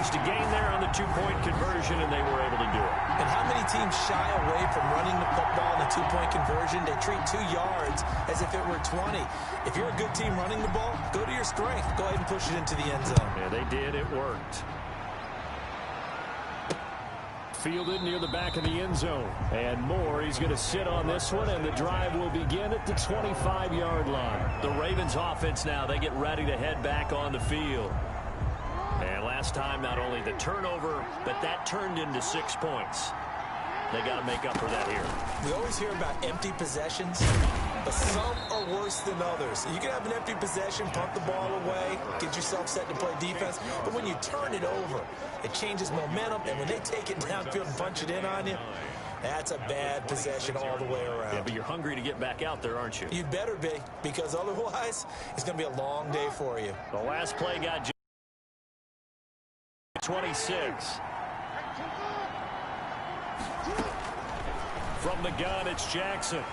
yards to gain there on the two-point conversion, and they were able to do it. And how many teams shy away from running the football in the two-point conversion? They treat 2 yards as if it were 20. If you're a good team running the ball, go to your strength. Go ahead and push it into the end zone. Yeah, they did. It worked. Fielded near the back of the end zone. And Moore, he's going to sit on this one, and the drive will begin at the 25-yard line. The Ravens offense now, they get ready to head back on the field. And last time, not only the turnover, but that turned into 6 points. They got to make up for that here. We always hear about empty possessions, but some are worse than others. You can have an empty possession, punt the ball away, get yourself set to play defense, but when you turn it over, it changes momentum, and when they take it downfield and punch it in on you, that's a bad possession all the way around. Yeah, but you're hungry to get back out there, aren't you? You'd better be, because otherwise, it's going to be a long day for you. The last play got 26. From the gun, it's Jackson.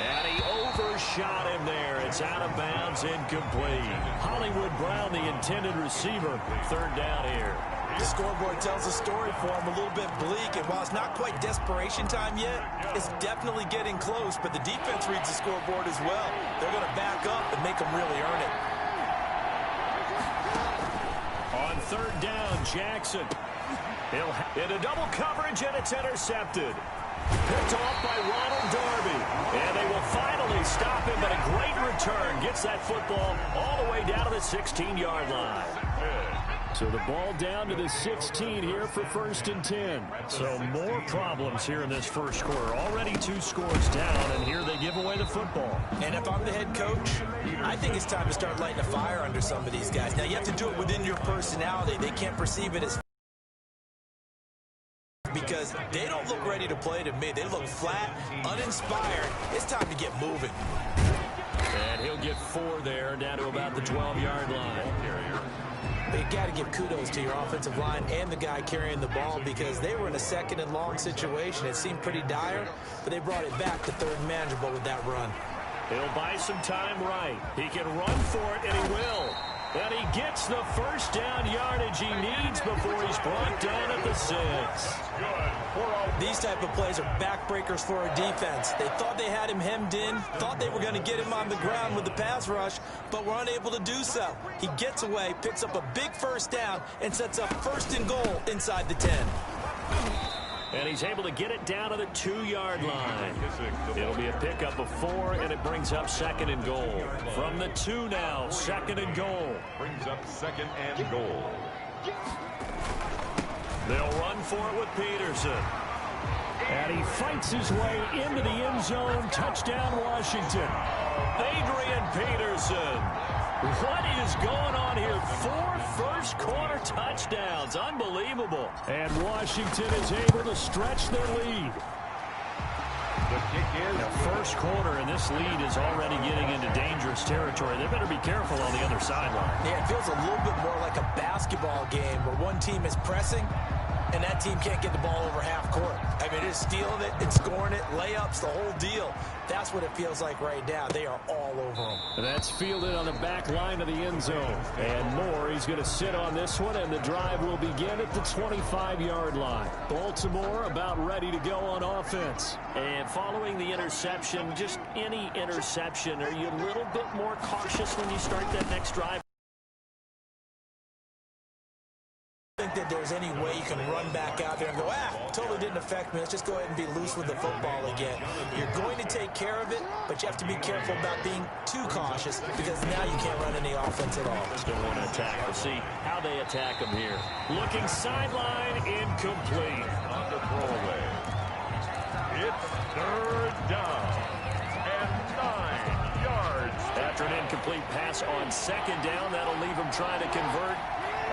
And he overshot him there. It's out of bounds, incomplete. Hollywood Brown, the intended receiver, third down here. The scoreboard tells a story for him, a little bit bleak, and while it's not quite desperation time yet, it's definitely getting close, but the defense reads the scoreboard as well. They're going to back up and make them really earn it. On third down, Jackson. He'll hit a double coverage, and it's intercepted. Picked off by Ronald Darby. And they will finally stop him, but a great return. Gets that football all the way down to the 16-yard line. So the ball down to the 16 here for 1st and 10. So more problems here in this first quarter. Already 2 scores down, and here they give away the football. And if I'm the head coach, I think it's time to start lighting a fire under some of these guys. Now, you have to do it within your personality. They can't perceive it as because they don't look ready to play to me. They look flat, uninspired. It's time to get moving. And he'll get 4 there, down to about the 12-yard line. But you got to give kudos to your offensive line and the guy carrying the ball because they were in a 2nd and long situation. It seemed pretty dire, but they brought it back to 3rd and manageable with that run. He'll buy some time right. He can run for it, and he will. And he gets the first down yardage he needs before he's brought down at the 6. These type of plays are backbreakers for a defense. They thought they had him hemmed in, thought they were going to get him on the ground with the pass rush, but were unable to do so. He gets away, picks up a big first down, and sets up 1st and goal inside the 10. And he's able to get it down to the 2-yard line. It'll be a pickup of 4, and it brings up 2nd and goal. From the 2 now, 2nd and goal. Brings up 2nd and goal. They'll run for it with Peterson. And he fights his way into the end zone. Touchdown, Washington. Adrian Peterson. What is going on here? 4 first-quarter touchdowns. Unbelievable. And Washington is able to stretch their lead. The kick is the first quarter, and this lead is already getting into dangerous territory. They better be careful on the other sideline. Yeah, it feels a little bit more like a basketball game where one team is pressing and that team can't get the ball over half court. I mean, it's stealing it, it's scoring it, layups, the whole deal. That's what it feels like right now. They are all over them. That's fielded on the back line of the end zone. And Moore, he's going to sit on this one, and the drive will begin at the 25-yard line. Baltimore about ready to go on offense. And following the interception, just any interception, are you a little bit more cautious when you start that next drive? Think that there's any way you can run back out there and go, totally didn't affect me. Let's just go ahead and be loose with the football again. You're going to take care of it, but you have to be careful about being too cautious because now you can't run any offense at all. Still want to attack. We'll see how they attack them here. Looking sideline, incomplete. On the throwaway. It's 3rd down and 9 yards. After an incomplete pass on 2nd down, that'll leave them trying to convert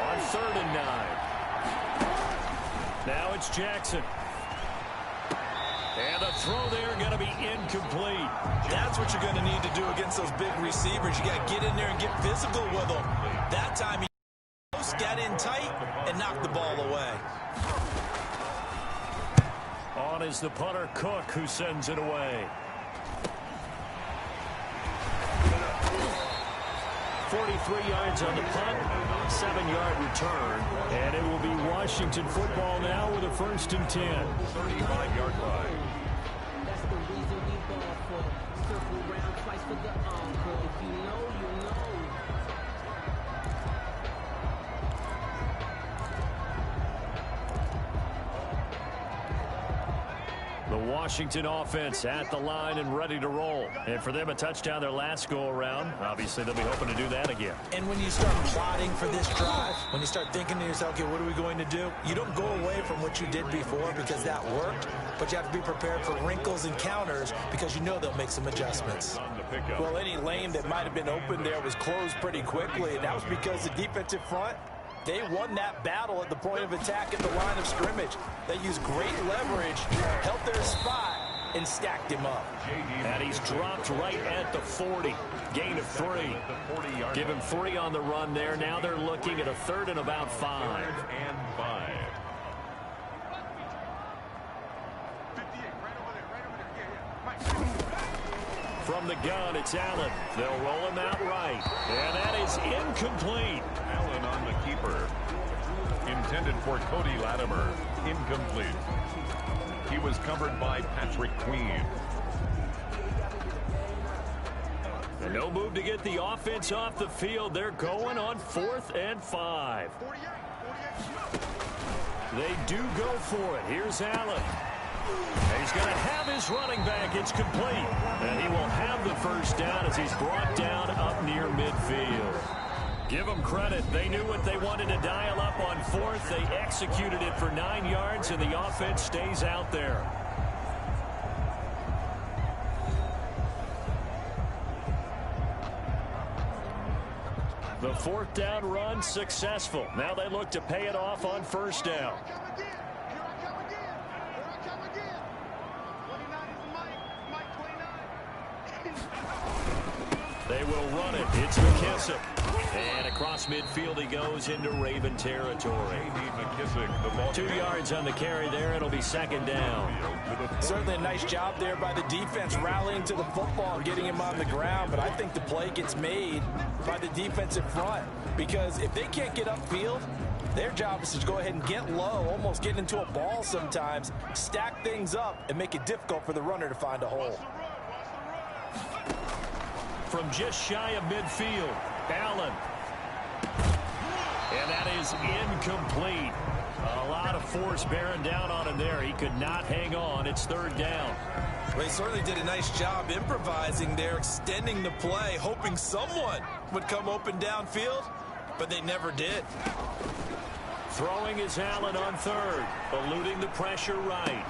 on 3rd and 9. Now it's Jackson. And the throw there going to be incomplete. That's what you're going to need to do against those big receivers. You got to get in there and get physical with them. That time he got in tight and knocked the ball away. On is the punter Cook, who sends it away. 43 yards on the punt, 7-yard return, And it will be Washington football now with a 1st and 10. 35-yard line. That's the reason we ball for. Circle round twice for the encore. If you know, you know. The Washington offense at the line and ready to roll. And for them, a touchdown their last go-around. Obviously, they'll be hoping to do that again. And when you start plotting for this drive, when you start thinking to yourself, okay, what are we going to do? You don't go away from what you did before because that worked, but you have to be prepared for wrinkles and counters because you know they'll make some adjustments. Well, any lane that might have been open there was closed pretty quickly, and that was because the defensive front, they won that battle at the point of attack at the line of scrimmage. They used great leverage, held their spot, and stacked him up. And he's dropped right at the 40. Gain of 3. Give him 3 on the run there. Now they're looking at a 3rd and about 5. And 5. From the gun, it's Allen. They'll roll him out right. And that is incomplete. Allen on the keeper. Intended for Cody Latimer. Incomplete. He was covered by Patrick Queen. And no move to get the offense off the field. They're going on 4th and 5. They do go for it. Here's Allen. He's going to have his running back. It's complete. And he will have the 1st down as he's brought down up near midfield. Give them credit. They knew what they wanted to dial up on 4th. They executed it for 9 yards, and the offense stays out there. The 4th down run successful. Now they look to pay it off on 1st down. They will run it. It's McKissick. And across midfield he goes into Raven territory. 2 yards on the carry there. It'll be 2nd down. Certainly a nice job there by the defense rallying to the football and getting him on the ground, but I think the play gets made by the defensive front because if they can't get upfield, their job is to go ahead and get low, almost get into a ball sometimes, stack things up, and make it difficult for the runner to find a hole. From just shy of midfield, Allen. And that is incomplete. A lot of force bearing down on him there. He could not hang on. It's 3rd down. They certainly did a nice job improvising there, extending the play, hoping someone would come open downfield, but they never did. Throwing is Allen on 3rd, eluding the pressure right.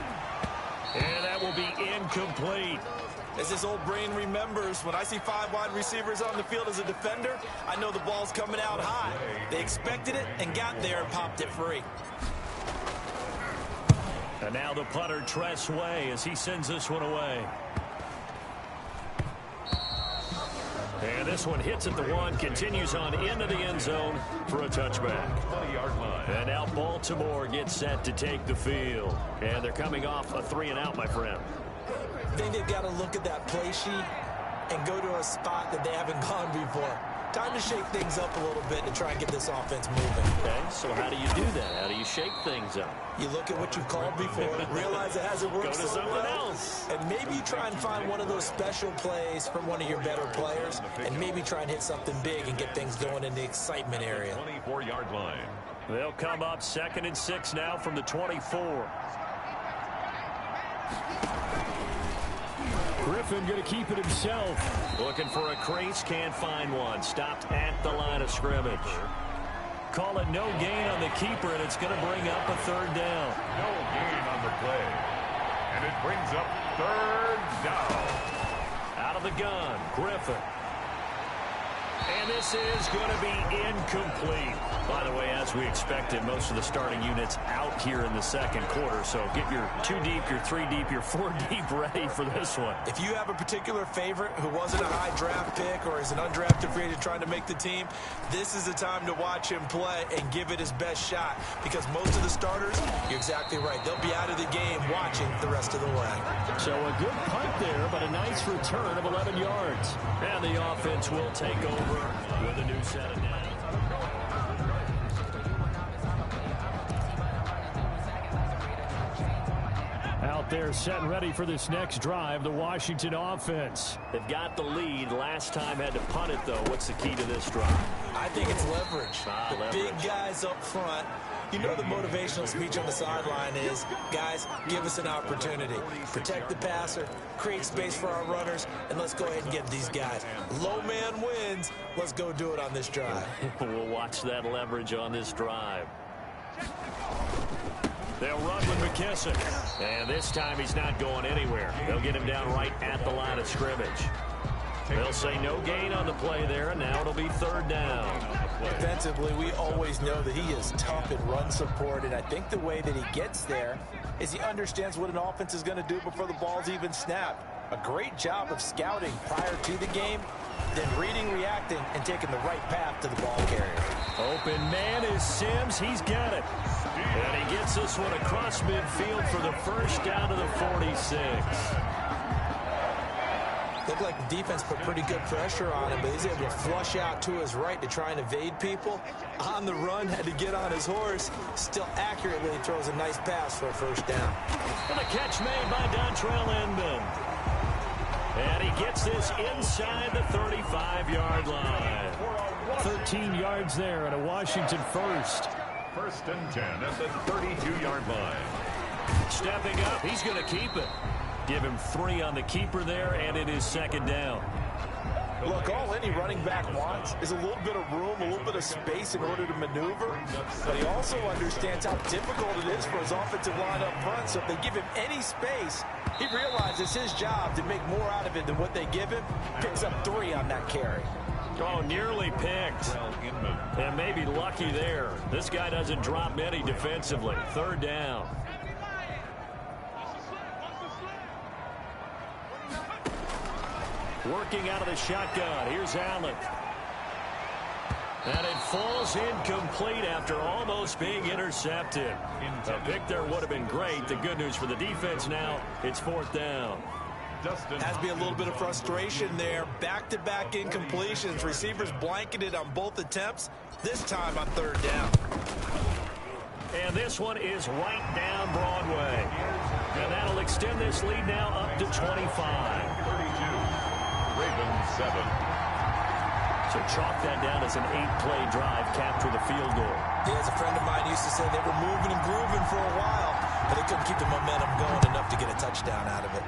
And that will be incomplete. As this old brain remembers, when I see 5 wide receivers on the field as a defender, I know the ball's coming out high. They expected it and got there and popped it free. And now the punter, Tress Way, as he sends this one away. And this one hits at the 1, continues on into the end zone for a touchback. 20-yard line. And now Baltimore gets set to take the field. And they're coming off a 3 and out, my friend. I think they've got to look at that play sheet and go to a spot that they haven't gone before. Time to shake things up a little bit to try and get this offense moving. Okay, so how do you do that? How do you shake things up? You look at what you've called before, realize it hasn't worked Go to so something well, else. and maybe you try and find one of those special plays from one of your better players, and maybe try and hit something big and get things going in the excitement area. 24-yard line. They'll come up 2nd and 6 now from the 24. Griffin going to keep it himself. Looking for a crease, can't find one. Stopped at the line of scrimmage. Call it no gain on the keeper, and it's going to bring up a 3rd down. No gain on the play. And it brings up 3rd down. Out of the gun, Griffin. And this is going to be incomplete. By the way, as we expected, most of the starting units out here in the 2nd quarter. So get your 2 deep, your 3 deep, your 4 deep ready for this one. If you have a particular favorite who wasn't a high draft pick or is an undrafted free agent trying to make the team, this is the time to watch him play and give it his best shot. Because most of the starters, you're exactly right, they'll be out of the game watching the rest of the way. So a good punt there, but a nice return of 11 yards. And the offense will take over with a new set of downs. there set and ready for this next drive, the Washington offense. They've got the lead. Last time had to punt it, though. What's the key to this drive? I think it's leverage. Leverage. Big guys up front. You know the motivational speech on the sideline is, guys, give us an opportunity. Protect the passer, create space for our runners, and let's go ahead and get these guys. Low man wins. Let's go do it on this drive. We'll watch that leverage on this drive. They'll run with McKissick. And this time he's not going anywhere. They'll get him down right at the line of scrimmage. They'll say no gain on the play there, and now it'll be third down. Defensively, we always know that he is tough in run support, and I think the way that he gets there is he understands what an offense is going to do before the ball's even snapped. A great job of scouting prior to the game, then reading, reacting, and taking the right path to the ball carrier. Open man is Sims. He's got it. And he gets this one across midfield for the first down to the 46. Looked like the defense put pretty good pressure on him, but he's able to flush out to his right to try and evade people. On the run, had to get on his horse. Still accurately throws a nice pass for a first down. And a catch made by Dontrell Inman. And he gets this inside the 35-yard line. 13 yards there and a Washington first. First and 10 at the 32-yard line. Stepping up, he's going to keep it. Give him 3 on the keeper there, and it is second down. Look, all any running back wants is a little bit of room, a little bit of space in order to maneuver. But he also understands how difficult it is for his offensive line up front. So if they give him any space, he realizes his job to make more out of it than what they give him. Picks up 3 on that carry. Oh, nearly picked. And maybe lucky there. This guy doesn't drop many defensively. Third down. Working out of the shotgun. Here's Allen. And it falls incomplete after almost being intercepted. A pick there would have been great. The good news for the defense now, it's fourth down. Has to be a little bit of frustration there. Back-to-back incompletions. Receivers blanketed on both attempts. This time on third down. And this one is right down Broadway. And that'll extend this lead now up to 25. 32. Ravens 7. So chalk that down as an 8-play drive, capture the field goal. Yeah, as a friend of mine used to say, they were moving and grooving for a while, but they couldn't keep the momentum going enough to get a touchdown out of it.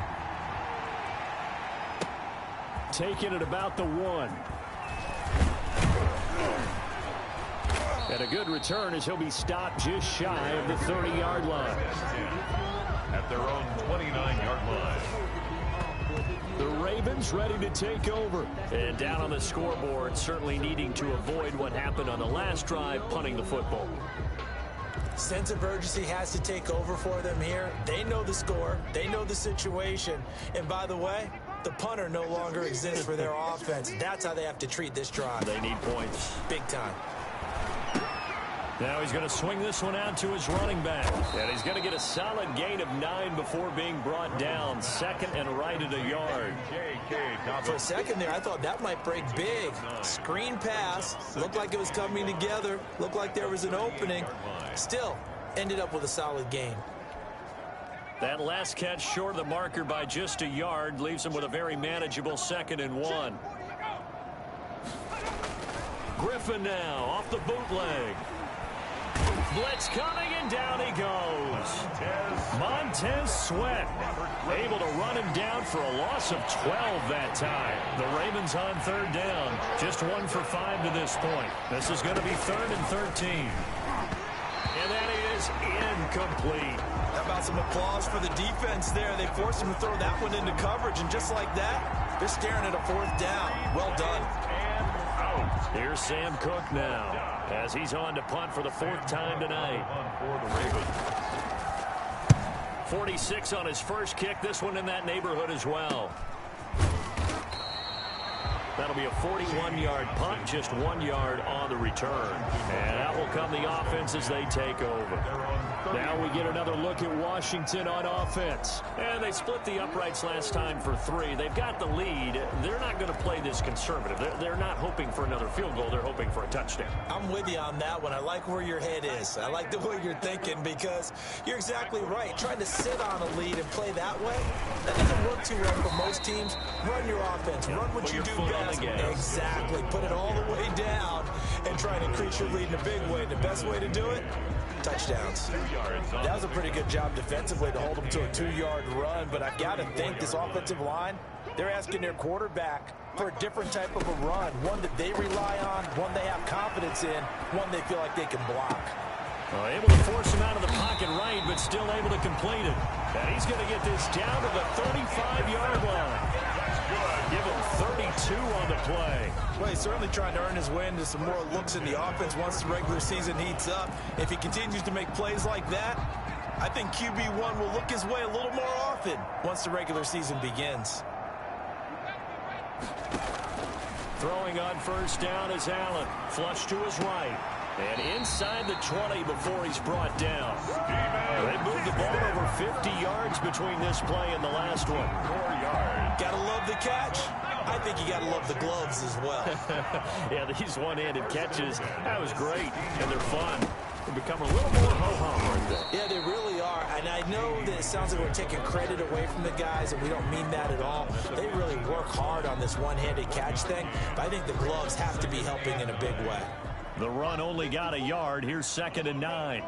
Taking it about the 1. And a good return as he'll be stopped just shy of the 30-yard line. At their own 29-yard line. The Ravens ready to take over. And down on the scoreboard, certainly needing to avoid what happened on the last drive, punting the football. Sense of urgency has to take over for them here. They know the score. They know the situation. And by the way, the punter no longer exists for their offense. That's how they have to treat this drive. They need points. Big time. Now he's going to swing this one out to his running back. And he's going to get a solid gain of 9 before being brought down. Second and right at a yard. For a second there, I thought that might break big. Screen pass. Looked like it was coming together. Looked like there was an opening. Still, ended up with a solid gain. That last catch short of the marker by just a yard leaves him with a very manageable second and 1. Griffin now off the bootleg. Blitz coming, and down he goes. Montez Sweat able to run him down for a loss of 12 that time. The Ravens on third down. Just 1 for 5 to this point. This is going to be 3rd and 13. And that is incomplete. How about some applause for the defense there? They forced him to throw that one into coverage, and just like that, they're staring at a 4th down. Well done. Here's Sam Cook now, as he's on to punt for the 4th time tonight. 46 on his first kick. This one in that neighborhood as well. That'll be a 41-yard punt, just 1 yard on the return. And out will come the offense as they take over. Now we get another look at Washington on offense. And they split the uprights last time for 3. They've got the lead. They're not going to play this conservative. They're not hoping for another field goal. They're hoping for a touchdown. I'm with you on that one. I like where your head is. I like the way you're thinking because you're exactly right. Trying to sit on a lead and play that way, that doesn't work too well for most teams. Run your offense. Run what you do best. Exactly. Put it all the way down and try to increase your lead in a big way. The best way to do it, touchdowns. That was a pretty good job defensively to hold them to a 2-yard run, but I've got to think this offensive line, they're asking their quarterback for a different type of a run, one that they rely on, one they have confidence in, one they feel like they can block. Able to force him out of the pocket right, but still able to complete it. And he's going to get this down to the 35-yard line. Give him 32 on the play. Well, he's certainly trying to earn his way into some more looks in the offense once the regular season heats up. If he continues to make plays like that, I think QB1 will look his way a little more often once the regular season begins. Throwing on first down is Allen. Flush to his right. And inside the 20 before he's brought down. They moved the ball over 50 yards between this play and the last one. 4 yards. Gotta love the catch. I think you gotta love the gloves as well. Yeah, these one-handed catches, that was great. And they're fun. They become a little more ho-hum, aren't they? Yeah, they really are. And I know that it sounds like we're taking credit away from the guys, and we don't mean that at all. They really work hard on this one-handed catch thing. But I think the gloves have to be helping in a big way. The run only got a yard. Here's 2nd and 9.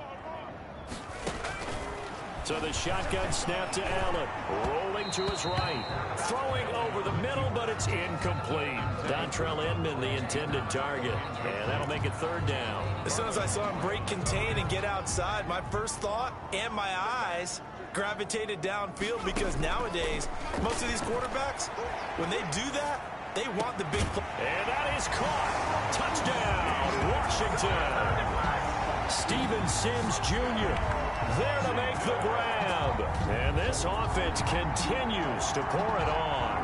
So the shotgun snap to Allen. Rolling to his right. Throwing over the middle, but it's incomplete. Dontrell Inman, the intended target. And that'll make it 3rd down. As soon as I saw him break contain and get outside, my first thought and my eyes gravitated downfield because nowadays, most of these quarterbacks, when they do that, they want the big play. And that is caught. Touchdown, Washington. Steven Sims Jr. there to make the grab. And this offense continues to pour it on.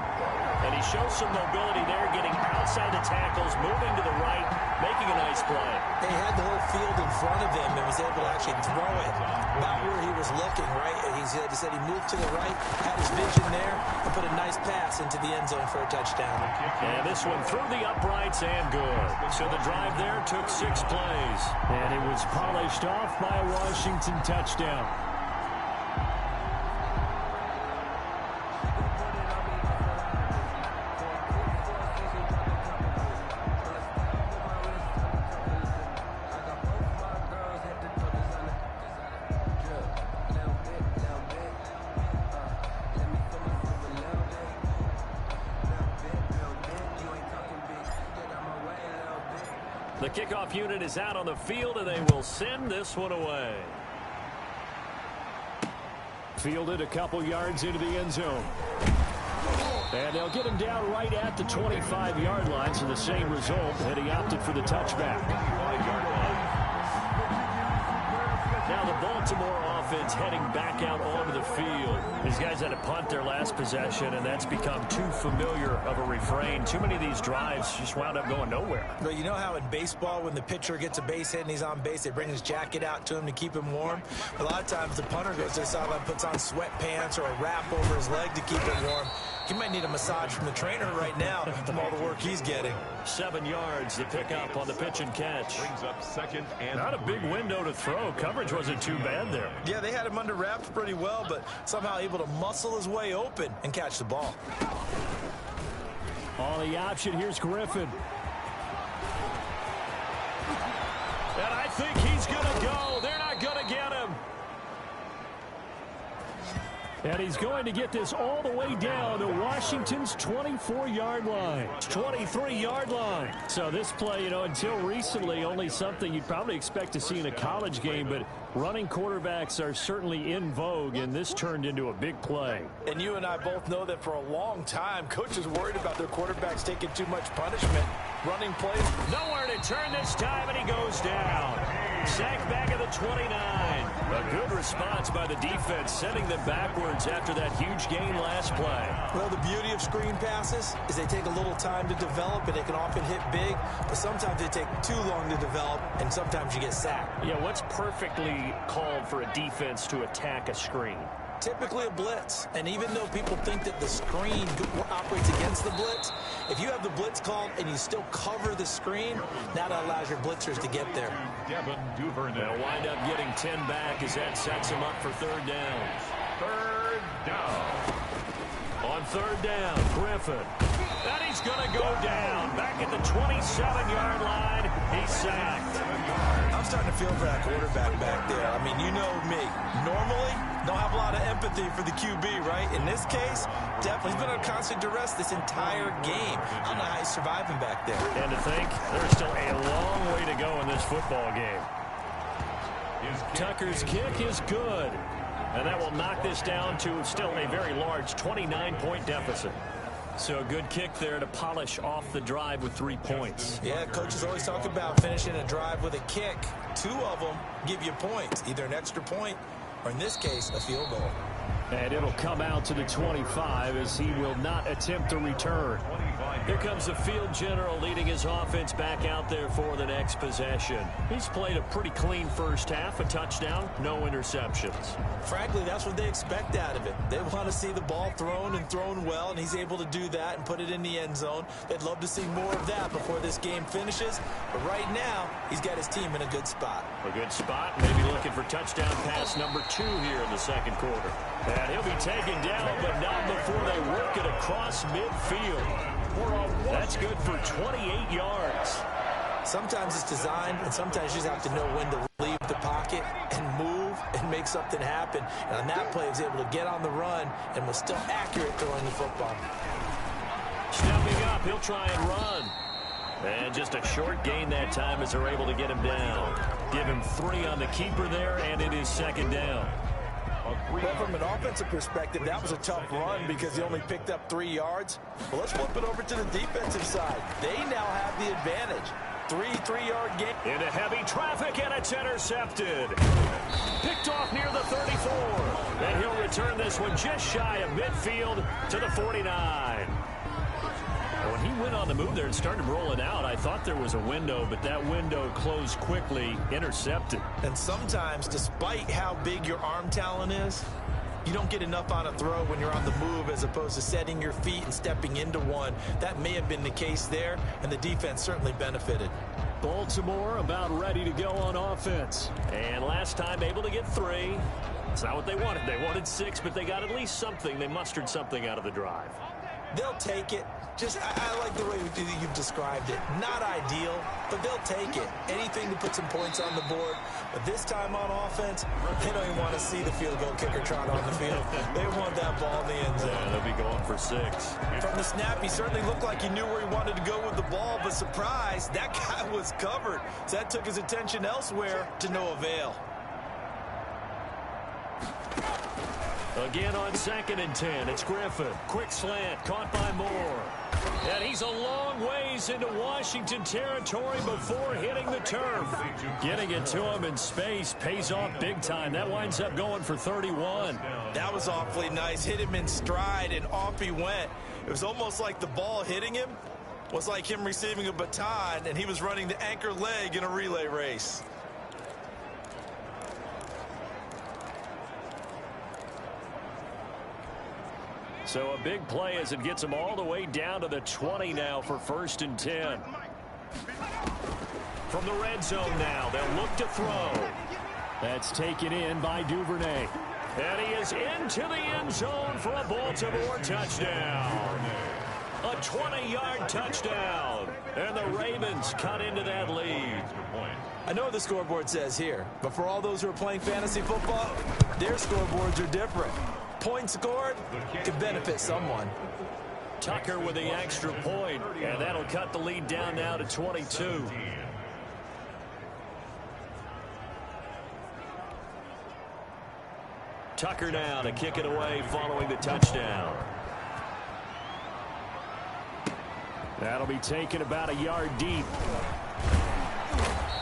And he shows some mobility there, getting outside the tackles, moving to the right, making a nice play. He had the whole field in front of him and was able to actually throw it about where he was looking, right? And he said he moved to the right, had his vision there, and put a nice pass into the end zone for a touchdown. And this one through the uprights and good. So the drive there took 6 plays. And it was polished off by a Washington touchdown. The kickoff unit is out on the field, and they will send this one away. Fielded a couple yards into the end zone. And they'll get him down right at the 25-yard line, so the same result, and he opted for the touchback. Now the Baltimore offense heading back out onto the field. These guys had to punt their last possession, and that's become too familiar of a refrain. Too many of these drives just wound up going nowhere. But you know how in baseball, when the pitcher gets a base hit and he's on base, they bring his jacket out to him to keep him warm? A lot of times the punter goes to the sideline, puts on sweatpants or a wrap over his leg to keep him warm. He might need a massage from the trainer right now from all the work he's getting. 7 yards to pick up on the pitch and catch. Brings up 2nd and Not a big window to throw. Coverage wasn't too bad there. Yeah, they had him under wraps pretty well, but somehow able to muscle his way open and catch the ball. On the option, here's Griffin. And I think he's going to go. They're not going to get him. And he's going to get this all the way down to Washington's 24-yard line. 23-yard line. So this play, until recently, only something you'd probably expect to see in a college game, but running quarterbacks are certainly in vogue, and this turned into a big play. And you and I both know that for a long time, coaches worried about their quarterbacks taking too much punishment. Running plays. Nowhere to turn this time, and he goes down. Sacked back at the 29. A good response by the defense, sending them backwards after that huge gain last play. Well, the beauty of screen passes is they take a little time to develop, and they can often hit big, but sometimes they take too long to develop, and sometimes you get sacked. Yeah, what's perfectly called for a defense to attack a screen? Typically a blitz, and even though people think that the screen operates against the blitz, if you have the blitz called and you still cover the screen, that allows your blitzers to get there. They'll wind up getting 10 back as that sets them up for third down. Third down. On third down, Griffin. And he's going to go down. Back at the 27-yard line, he's sacked. I'm starting to feel for that quarterback back there. I mean, you know me. Normally, don't have a lot of empathy for the QB, right? In this case, definitely he's been under constant duress this entire game. I don't know how he's surviving back there. And to think, there's still a long way to go in this football game. Tucker's kick is good. And that will knock this down to still a very large 29-point deficit. So a good kick there to polish off the drive with 3 points. Yeah, coaches always talk about finishing a drive with a kick. 2 of them give you points, either an extra point or, in this case, a field goal. And it'll come out to the 25 as he will not attempt to return. Here comes the field general leading his offense back out there for the next possession. He's played a pretty clean first half, a touchdown, no interceptions. Frankly, that's what they expect out of it. They want to see the ball thrown and thrown well, and he's able to do that and put it in the end zone. They'd love to see more of that before this game finishes. But right now, he's got his team in a good spot. A good spot, maybe looking for touchdown pass number 2 here in the second quarter. And he'll be taken down, but not before they work it across midfield. That's good for 28 yards. Sometimes it's designed, and sometimes you just have to know when to leave the pocket and move and make something happen. And on that play, he was able to get on the run and was still accurate throwing the football. Stepping up, he'll try and run. And just a short gain that time as they're able to get him down. Give him 3 on the keeper there, and it is second down. Well, from an offensive perspective, that was a tough run because he only picked up 3 yards. Well, let's flip it over to the defensive side. They now have the advantage. 3-3-yard gain. Into heavy traffic, and it's intercepted. Picked off near the 34. And he'll return this one just shy of midfield to the 49. When he went on the move there and started rolling out, I thought there was a window, but that window closed quickly, intercepted. And sometimes, despite how big your arm talent is, you don't get enough on a throw when you're on the move as opposed to setting your feet and stepping into one. That may have been the case there, and the defense certainly benefited. Baltimore about ready to go on offense. And last time able to get 3. It's not what they wanted. They wanted 6, but they got at least something. They mustered something out of the drive. They'll take it. I like the way you've described it. Not ideal, but they'll take it. Anything to put some points on the board. But this time on offense, they don't even want to see the field goal kicker trot on the field. They want that ball in the end zone. Yeah, they'll be going for 6. From the snap, he certainly looked like he knew where he wanted to go with the ball, but surprise, that guy was covered. So that took his attention elsewhere to no avail. Again on 2nd and 10, it's Griffin. Quick slant, caught by Moore. And he's a long ways into Washington territory before hitting the turf. Getting it to him in space pays off big time. That winds up going for 31. That was awfully nice. Hit him in stride, and off he went. It was almost like the ball hitting him was like him receiving a baton, and he was running the anchor leg in a relay race. So a big play as it gets them all the way down to the 20 now for 1st and 10. From the red zone now, they'll look to throw. That's taken in by Duvernay. And he is into the end zone for a Baltimore touchdown. A 20-yard touchdown. And the Ravens cut into that lead. I know what the scoreboard says here, but for all those who are playing fantasy football, their scoreboards are different. Points scored could benefit someone. Tucker with the extra point, and that'll cut the lead down now to 22. Tucker now to kick it away following the touchdown. That'll be taken about a yard deep.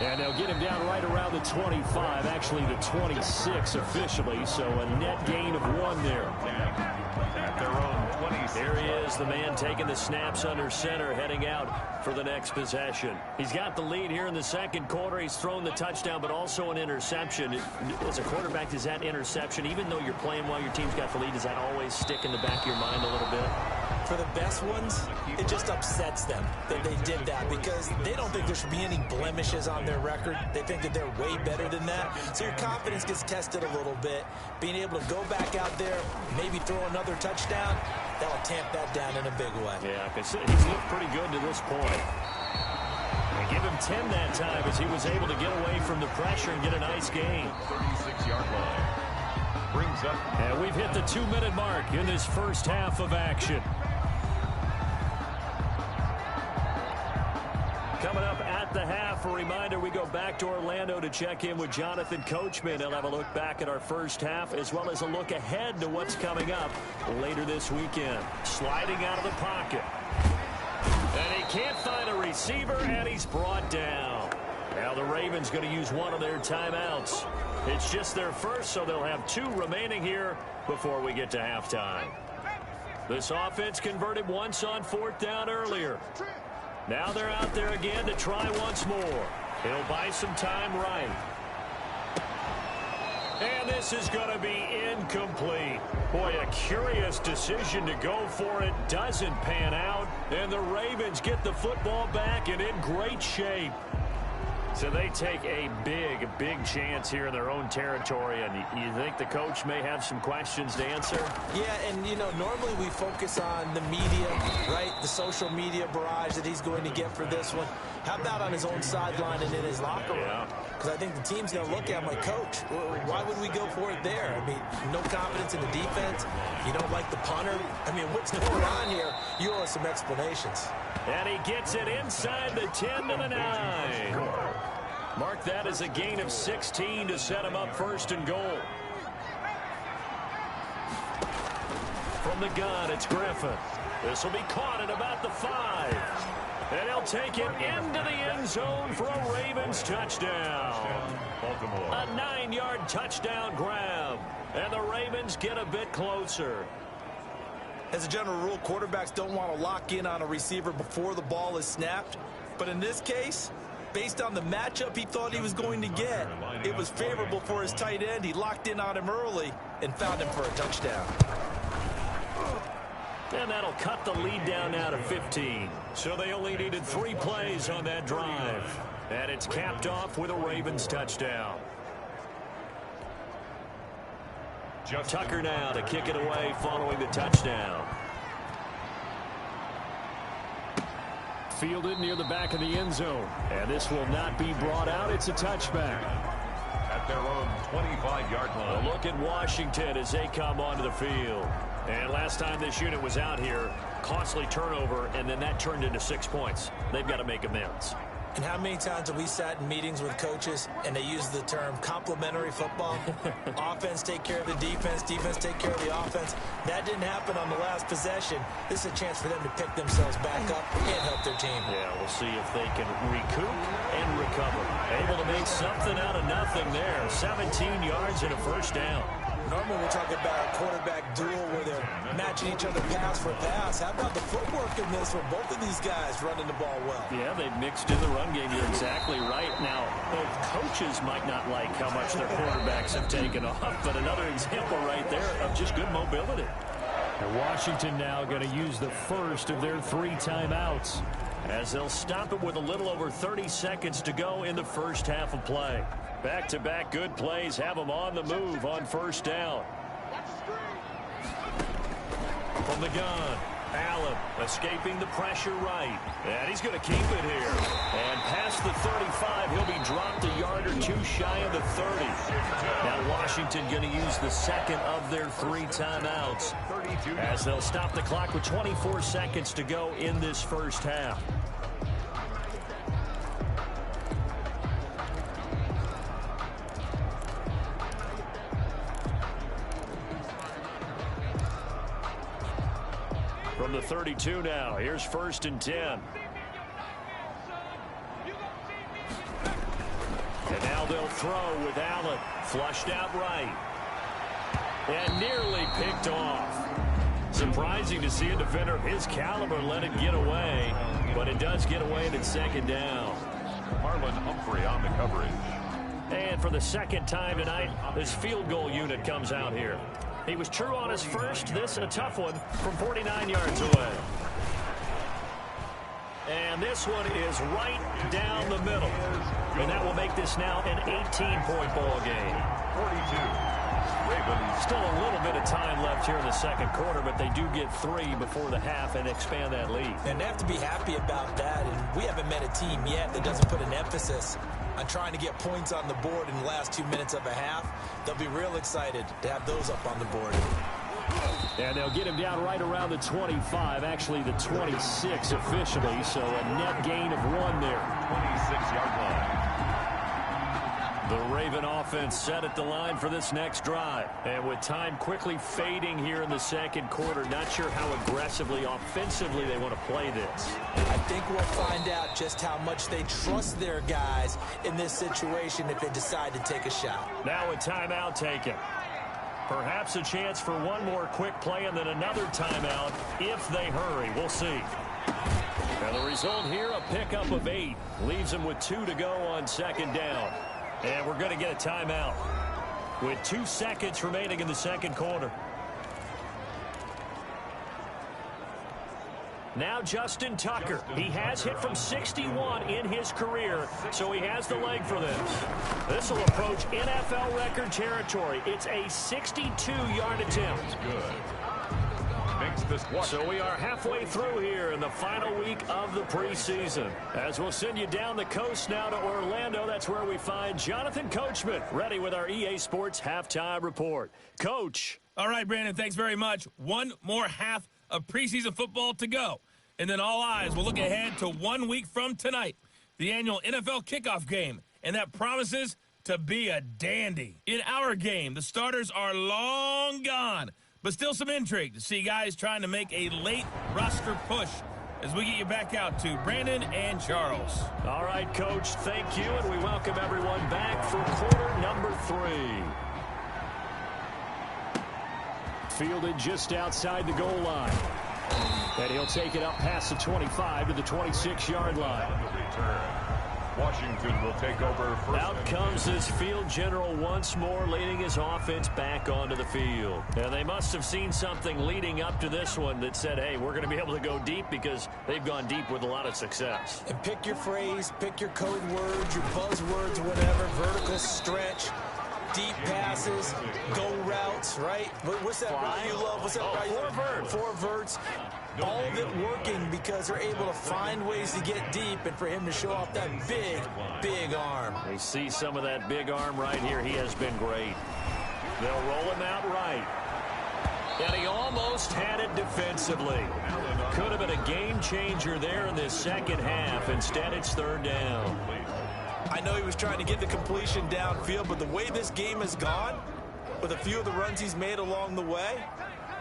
And they'll get him down right around the 25, actually the 26 officially, so a net gain of 1 there. At their own 26. Here he is, the man taking the snaps under center, heading out for the next possession. He's got the lead here in the second quarter. He's thrown the touchdown, but also an interception. As a quarterback, does that interception, even though you're playing while your team's got the lead, does that always stick in the back of your mind a little bit? For the best ones, it just upsets them that they did that because they don't think there should be any blemishes on their record. They think that they're way better than that. So your confidence gets tested a little bit. Being able to go back out there, maybe throw another touchdown, that'll tamp that down in a big way. Yeah, he's looked pretty good to this point. They give him 10 that time as he was able to get away from the pressure and get a nice gain. 36-yard line. Brings up. And we've hit the 2-minute mark in this first half of action. Coming up at the half, a reminder, we go back to Orlando to check in with Jonathan Coachman. He'll have a look back at our first half as well as a look ahead to what's coming up later this weekend. Sliding out of the pocket. And he can't find a receiver, and he's brought down. Now the Ravens going to use one of their timeouts. It's just their first, so they'll have 2 remaining here before we get to halftime. This offense converted once on 4th down earlier. Now they're out there again to try once more. He'll buy some time right. And this is going to be incomplete. Boy, a curious decision to go for it. Doesn't pan out. And the Ravens get the football back and in great shape. So they take a big chance here in their own territory. And you think the coach may have some questions to answer? Yeah, and, you know, normally we focus on the media, right? The social media barrage that he's going to get for this one. How about on his own sideline and in his locker room? Because I think the team's going to look at him like, Coach, why would we go for it there? I mean, no confidence in the defense. You don't like the punter. I mean, what's going on here? You owe us some explanations. And he gets it inside the 10 to the 9. Mark that as a gain of 16 to set him up 1st and goal. From the gun, it's Griffin. This will be caught at about the 5. And he'll take it into the end zone for a Ravens touchdown. Baltimore. A 9-yard touchdown grab. And the Ravens get a bit closer. As a general rule, quarterbacks don't want to lock in on a receiver before the ball is snapped. But in this case, based on the matchup he thought he was going to get, it was favorable for his tight end. He locked in on him early and found him for a touchdown. And that'll cut the lead down now to 15. So they only needed 3 plays on that drive. And it's capped off with a Ravens touchdown. Tucker now to kick it away following the touchdown. Fielded near the back of the end zone. And this will not be brought out. It's a touchback. At their own 25-yard line. A look at Washington as they come onto the field. And last time this unit was out here, costly turnover, and then that turned into 6 points. They've got to make amends. And how many times have we sat in meetings with coaches and they use the term complementary football? Offense take care of the defense, defense take care of the offense. That didn't happen on the last possession. This is a chance for them to pick themselves back up and help their team. Yeah, we'll see if they can recoup and recover. Able to make something out of nothing there. 17 yards and a 1st down. Normally we're talking about a quarterback duel where they're matching each other pass for pass. How about the footwork in this for both of these guys running the ball well? Yeah, they've mixed in the run game. You're exactly right. Now, both coaches might not like how much their quarterbacks have taken off, but another example right there of just good mobility. And Washington now going to use the first of their 3 timeouts as they'll stop it with a little over 30 seconds to go in the first half of play. Back-to-back good plays have them on the move on 1st down. From the gun, Allen escaping the pressure right. And he's going to keep it here. And past the 35, he'll be dropped a yard or 2 shy of the 30. Now Washington going to use the second of their 3 timeouts as they'll stop the clock with 24 seconds to go in this first half. From the 32 now, here's 1st and 10. throw with Allen. Flushed out right. And nearly picked off. Surprising to see a defender of his caliber let it get away. But it does get away and it's second down. Marlon Humphrey on the coverage. And for the second time tonight, this field goal unit comes out here. He was true on his first. This a tough one from 49 yards away. And this one is right down the middle. And that will make this now an 18-point ball game. 42. Ravens. Still a little bit of time left here in the second quarter, but they do get 3 before the half and expand that lead. And they have to be happy about that. And we haven't met a team yet that doesn't put an emphasis on trying to get points on the board in the last 2 minutes of a half. They'll be real excited to have those up on the board. And they'll get him down right around the 25, actually the 26 officially, so a net gain of 1 there. 26-yard line. The Raven offense set at the line for this next drive. And with time quickly fading here in the second quarter, not sure how aggressively, offensively they want to play this. I think we'll find out just how much they trust their guys in this situation if they decide to take a shot. Now a timeout taken. Perhaps a chance for one more quick play and then another timeout if they hurry. We'll see. And the result here, a pickup of 8. Leaves them with 2 to go on second down. And we're going to get a timeout with 2 seconds remaining in the second quarter. Now Justin Tucker. He has hit from 61 in his career, so he has the leg for this. This will approach NFL record territory. It's a 62-yard attempt. Good. Makes this one. So we are halfway through here in the final week of the preseason. As we'll send you down the coast now to Orlando, that's where we find Jonathan Coachman, ready with our EA Sports Halftime Report. Coach. All right, Brandon, thanks very much. One more half of preseason football to go. And then all eyes will look ahead to 1 week from tonight, the annual NFL kickoff game. And that promises to be a dandy. In our game, the starters are long gone, but still some intrigue to see guys trying to make a late roster push as we get you back out to Brandon and Charles. All right, Coach, thank you, and we welcome everyone back for quarter number 3. Fielded just outside the goal line. And he'll take it up past the 25 to the 26-yard line. Washington will take over first. Out comes this field general once more, leading his offense back onto the field. And they must have seen something leading up to this one that said, hey, we're going to be able to go deep, because they've gone deep with a lot of success. And pick your phrase, pick your code words, your buzzwords, whatever, vertical stretch, deep passes, go routes, right? What's that route you love? What's that route you love? 4 verts. All of it working because they're able to find ways to get deep and for him to show off that big, big arm. We see some of that big arm right here. He has been great. They'll roll him out right. And he almost had it defensively. Could have been a game changer there in this second half. Instead, it's third down. I know he was trying to get the completion downfield, but the way this game has gone, with a few of the runs he's made along the way,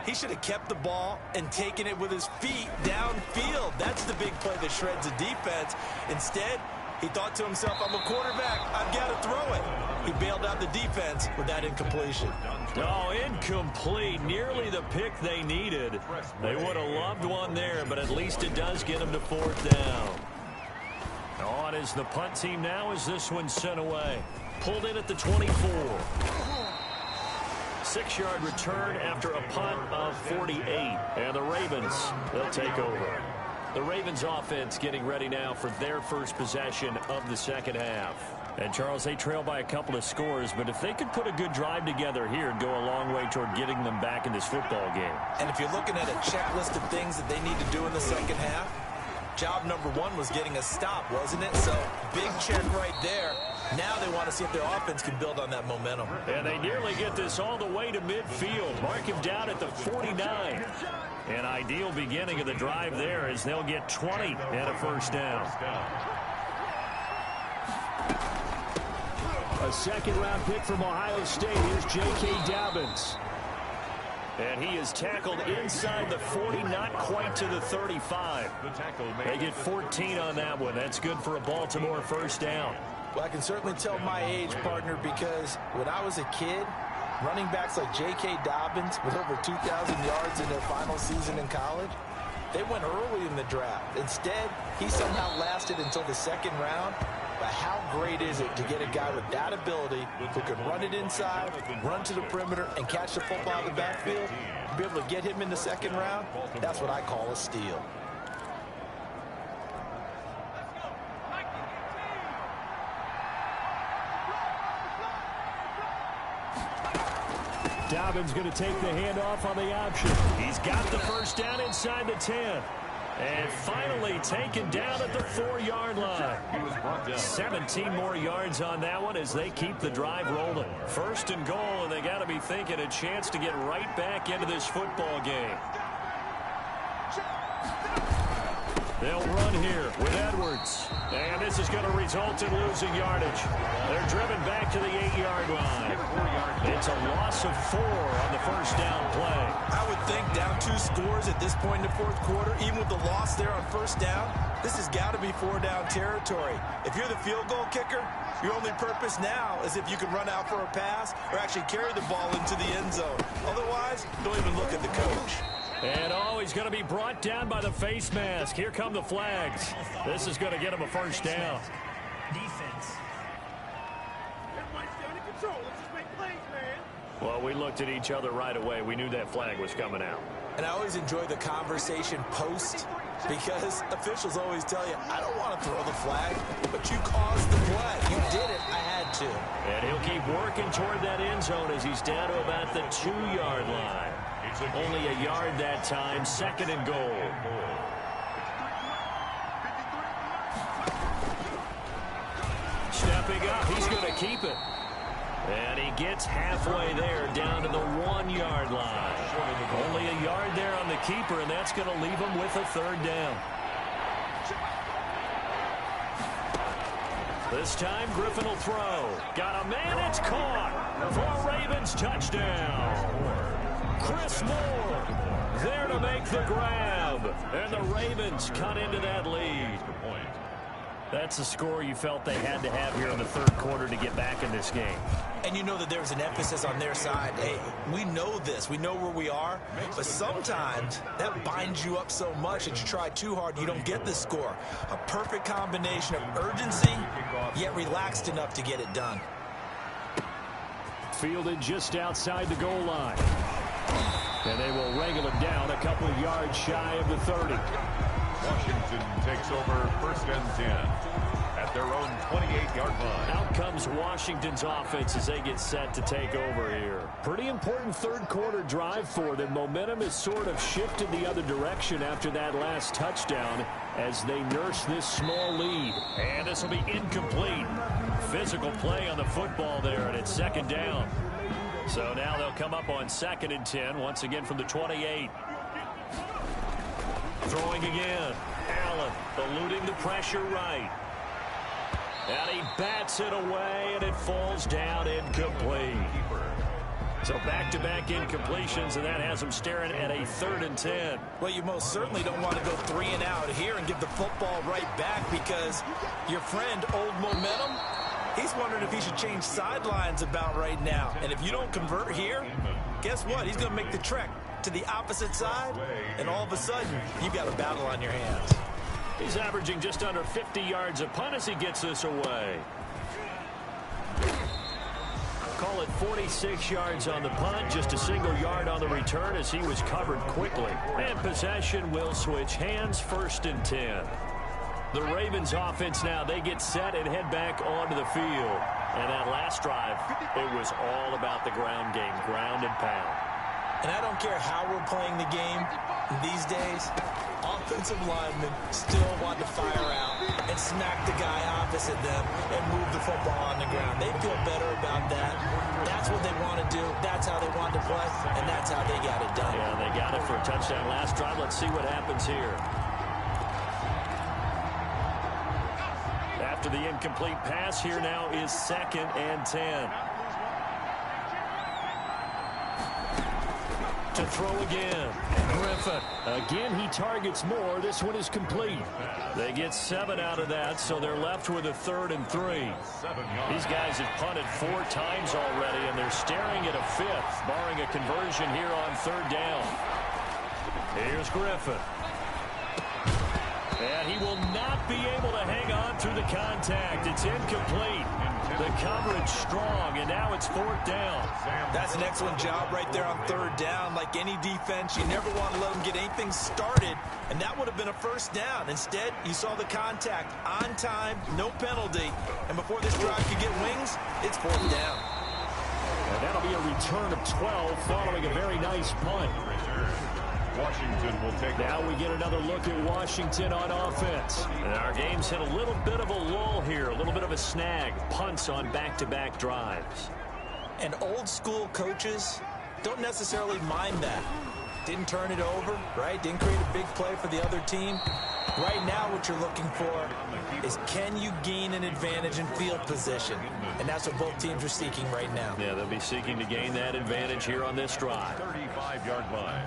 he should have kept the ball and taken it with his feet downfield. That's the big play that shreds the defense. Instead, he thought to himself, I'm a quarterback, I've got to throw it. He bailed out the defense with that incompletion. Oh, incomplete. Nearly the pick they needed. They would have loved one there, but at least it does get them to fourth down. On is the punt team now as this one's sent away. Pulled in at the 24. 6-yard return after a punt of 48. And the Ravens, they'll take over. The Ravens offense getting ready now for their first possession of the second half. And, Charles, they trail by a couple of scores, but if they could put a good drive together here, it'd go a long way toward getting them back in this football game. And if you're looking at a checklist of things that they need to do in the second half, job number 1 was getting a stop, wasn't it? So, big check right there. Now they want to see if their offense can build on that momentum. And they nearly get this all the way to midfield. Mark him down at the 49. An ideal beginning of the drive there as they'll get 20 and a first down. A second-round pick from Ohio State. Here's J.K. Dobbins. And he is tackled inside the 40, not quite to the 35. They get 14 on that one. That's good for a Baltimore first down. Well, I can certainly tell my age, partner, because when I was a kid, running backs like J.K. Dobbins with over 2,000 yards in their final season in college, they went early in the draft. Instead, he somehow lasted until the second round. But how great is it to get a guy with that ability who can run it inside, run to the perimeter, and catch the football in the backfield? Be able to get him in the second round, that's what I call a steal. Dobbins going to take the handoff on the option. He's got the first down inside the 10. And finally taken down at the 4-yard line. 17 more yards on that one as they keep the drive rolling. First and goal, and they got to be thinking a chance to get right back into this football game. They'll run here with Edwards. And this is going to result in losing yardage. They're driven back to the 8-yard line. It's a loss of 4 on the first down play. I would think down 2 scores at this point in the fourth quarter, even with the loss there on first down, this has got to be 4-down territory. If you're the field goal kicker, your only purpose now is if you can run out for a pass or actually carry the ball into the end zone. Otherwise, don't even look at the coach. And he's going to be brought down by the face mask. Here come the flags. This is going to get him a first down. Defense. Everybody's down in control. Let's just make plays, man. Well, we looked at each other right away. We knew that flag was coming out. And I always enjoy the conversation post because officials always tell you, I don't want to throw the flag, but you caused the play. You did it. I had to. And he'll keep working toward that end zone as he's down to about the 2-yard line. Only a yard that time, second and goal. Stepping up, he's going to keep it. And he gets halfway there, down to the 1-yard line. Only a yard there on the keeper, and that's going to leave him with a third down. This time, Griffin will throw. Got a man, it's caught for a Ravens touchdown. Chris Moore there to make the grab. And the Ravens cut into that lead. That's a score you felt they had to have here in the third quarter to get back in this game. And you know that there's an emphasis on their side. Hey, we know this. We know where we are. But sometimes that binds you up so much that you try too hard, you don't get the score. A perfect combination of urgency, yet relaxed enough to get it done. Fielded just outside the goal line. And they will wrangle him down a couple of yards shy of the 30. Washington takes over first and 10 at their own 28-yard line. Out comes Washington's offense as they get set to take over here. Pretty important third quarter drive for them. Momentum has sort of shifted the other direction after that last touchdown as they nurse this small lead. And this will be incomplete. Physical play on the football there, and it's second down. So now they'll come up on 2nd and 10, once again from the 28. Throwing again. Allen eluding the pressure right. And he bats it away, and it falls down incomplete. So back-to-back incompletions, and that has them staring at a 3rd and 10. Well, you most certainly don't want to go 3 and out here and give the football right back because your friend, Old Momentum, he's wondering if he should change sidelines about right now. And if you don't convert here, guess what? He's going to make the trek to the opposite side, and all of a sudden, you've got a battle on your hands. He's averaging just under 50 yards a punt as he gets this away. Call it 46 yards on the punt, just a single yard on the return as he was covered quickly. And possession will switch hands, 1st and 10. The Ravens offense now, they get set and head back onto the field. And that last drive, it was all about the ground game, ground and pound. And I don't care how we're playing the game these days, offensive linemen still want to fire out and smack the guy opposite them and move the football on the ground. They feel better about that. That's what they want to do. That's how they want to play, and that's how they got it done. Yeah, they got it for a touchdown last drive. Let's see what happens here. After the incomplete pass, here now is 2nd and 10. To throw again. Griffin. Again, he targets more. This one is complete. They get 7 out of that, so they're left with a 3rd and 3. These guys have punted 4 times already, and they're staring at a 5th, barring a conversion here on 3rd down. Here's Griffin. And he will not be able to hang on through the contact. It's incomplete. The coverage strong, and now it's 4th down. That's an excellent job right there on 3rd down. Like any defense, you never want to let them get anything started, and that would have been a 1st down. Instead, you saw the contact on time, no penalty, and before this drive could get wings, it's 4th down. And that'll be a return of 12 following a very nice punt. Washington will take Now we get another look at Washington on offense. And our game's hit a little bit of a lull here, a little bit of a snag. Punts on back-to-back drives. And old-school coaches don't necessarily mind that. Didn't turn it over, right? Didn't create a big play for the other team. Right now what you're looking for is, can you gain an advantage in field position? And that's what both teams are seeking right now. Yeah, they'll be seeking to gain that advantage here on this drive. 35-yard line.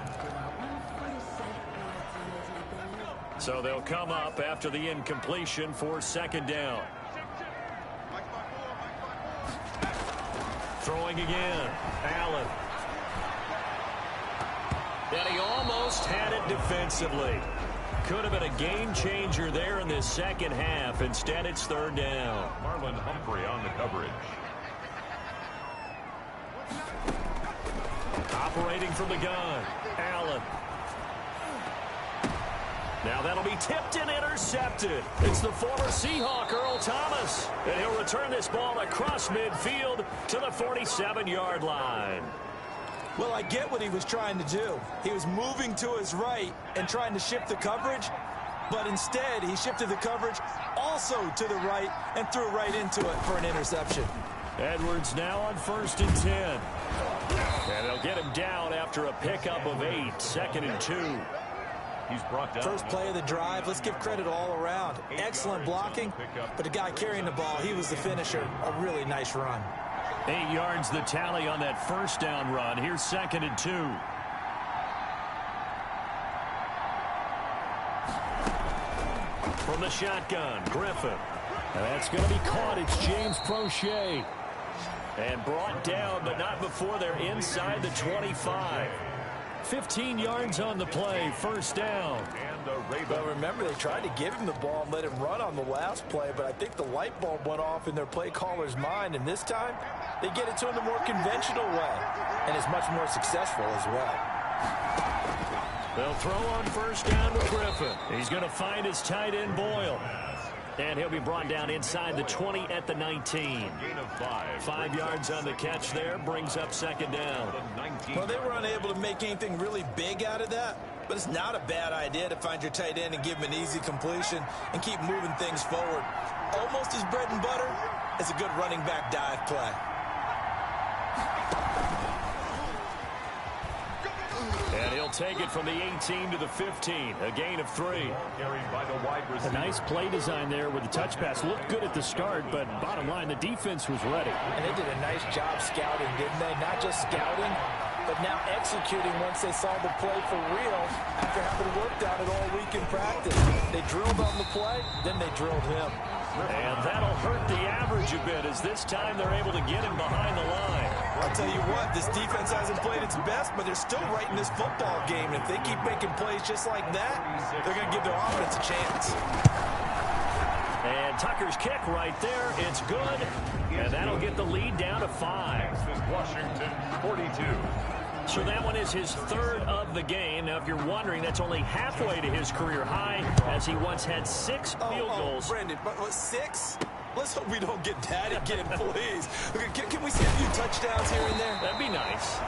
So they'll come up after the incompletion for 2nd down. Throwing again. Allen. And he almost had it defensively. Could have been a game changer there in this 2nd half. Instead, it's 3rd down. Marlon Humphrey on the coverage. Operating from the gun. Allen. Now that'll be tipped and intercepted. It's the former Seahawk, Earl Thomas. And he'll return this ball across midfield to the 47-yard line. Well, I get what he was trying to do. He was moving to his right and trying to shift the coverage, but instead he shifted the coverage also to the right and threw right into it for an interception. Edwards now on 1st and 10. And they'll get him down after a pickup of 8, 2nd and 2. He's brought down. First play of the drive. Let's give credit all around. Excellent blocking, but the guy carrying the ball, he was the finisher. A really nice run. 8 yards the tally on that 1st down run. Here's 2nd and 2. From the shotgun, Griffin. And that's going to be caught. It's James Prochet. And brought down, but not before they're inside the 25. 15 yards on the play, 1st down. But remember, they tried to give him the ball and let him run on the last play, but I think the light bulb went off in their play caller's mind, and this time they get it to him the more conventional way, and it's much more successful as well. They'll throw on 1st down with Griffin. He's going to find his tight end, Boyle. And he'll be brought down inside the 20 at the 19. Gain of 5. 5 yards on the catch there, brings up 2nd down. Well, they were unable to make anything really big out of that, but it's not a bad idea to find your tight end and give him an easy completion and keep moving things forward. Almost as bread and butter as a good running back dive play. And he'll take it from the 18 to the 15, a gain of 3. Carried by the wide receiver. A nice play design there with the touch pass. Looked good at the start, but bottom line, the defense was ready. And they did a nice job scouting, didn't they? Not just scouting, but now executing once they saw the play for real after having worked on it all week in practice. They drilled on the play, then they drilled him. And that'll hurt the average a bit as this time they're able to get him behind the line. I'll tell you what, this defense hasn't played its best, but they're still right in this football game. And if they keep making plays just like that, they're going to give their offense a chance. And Tucker's kick right there. It's good. And that'll get the lead down to 5. Washington 42. So that one is his 3rd of the game. Now, if you're wondering, that's only halfway to his career high, as he once had 6 field goals. Brandon, but 6? Let's hope we don't get that again, please. Can we see a few touchdowns here and there? That'd be nice.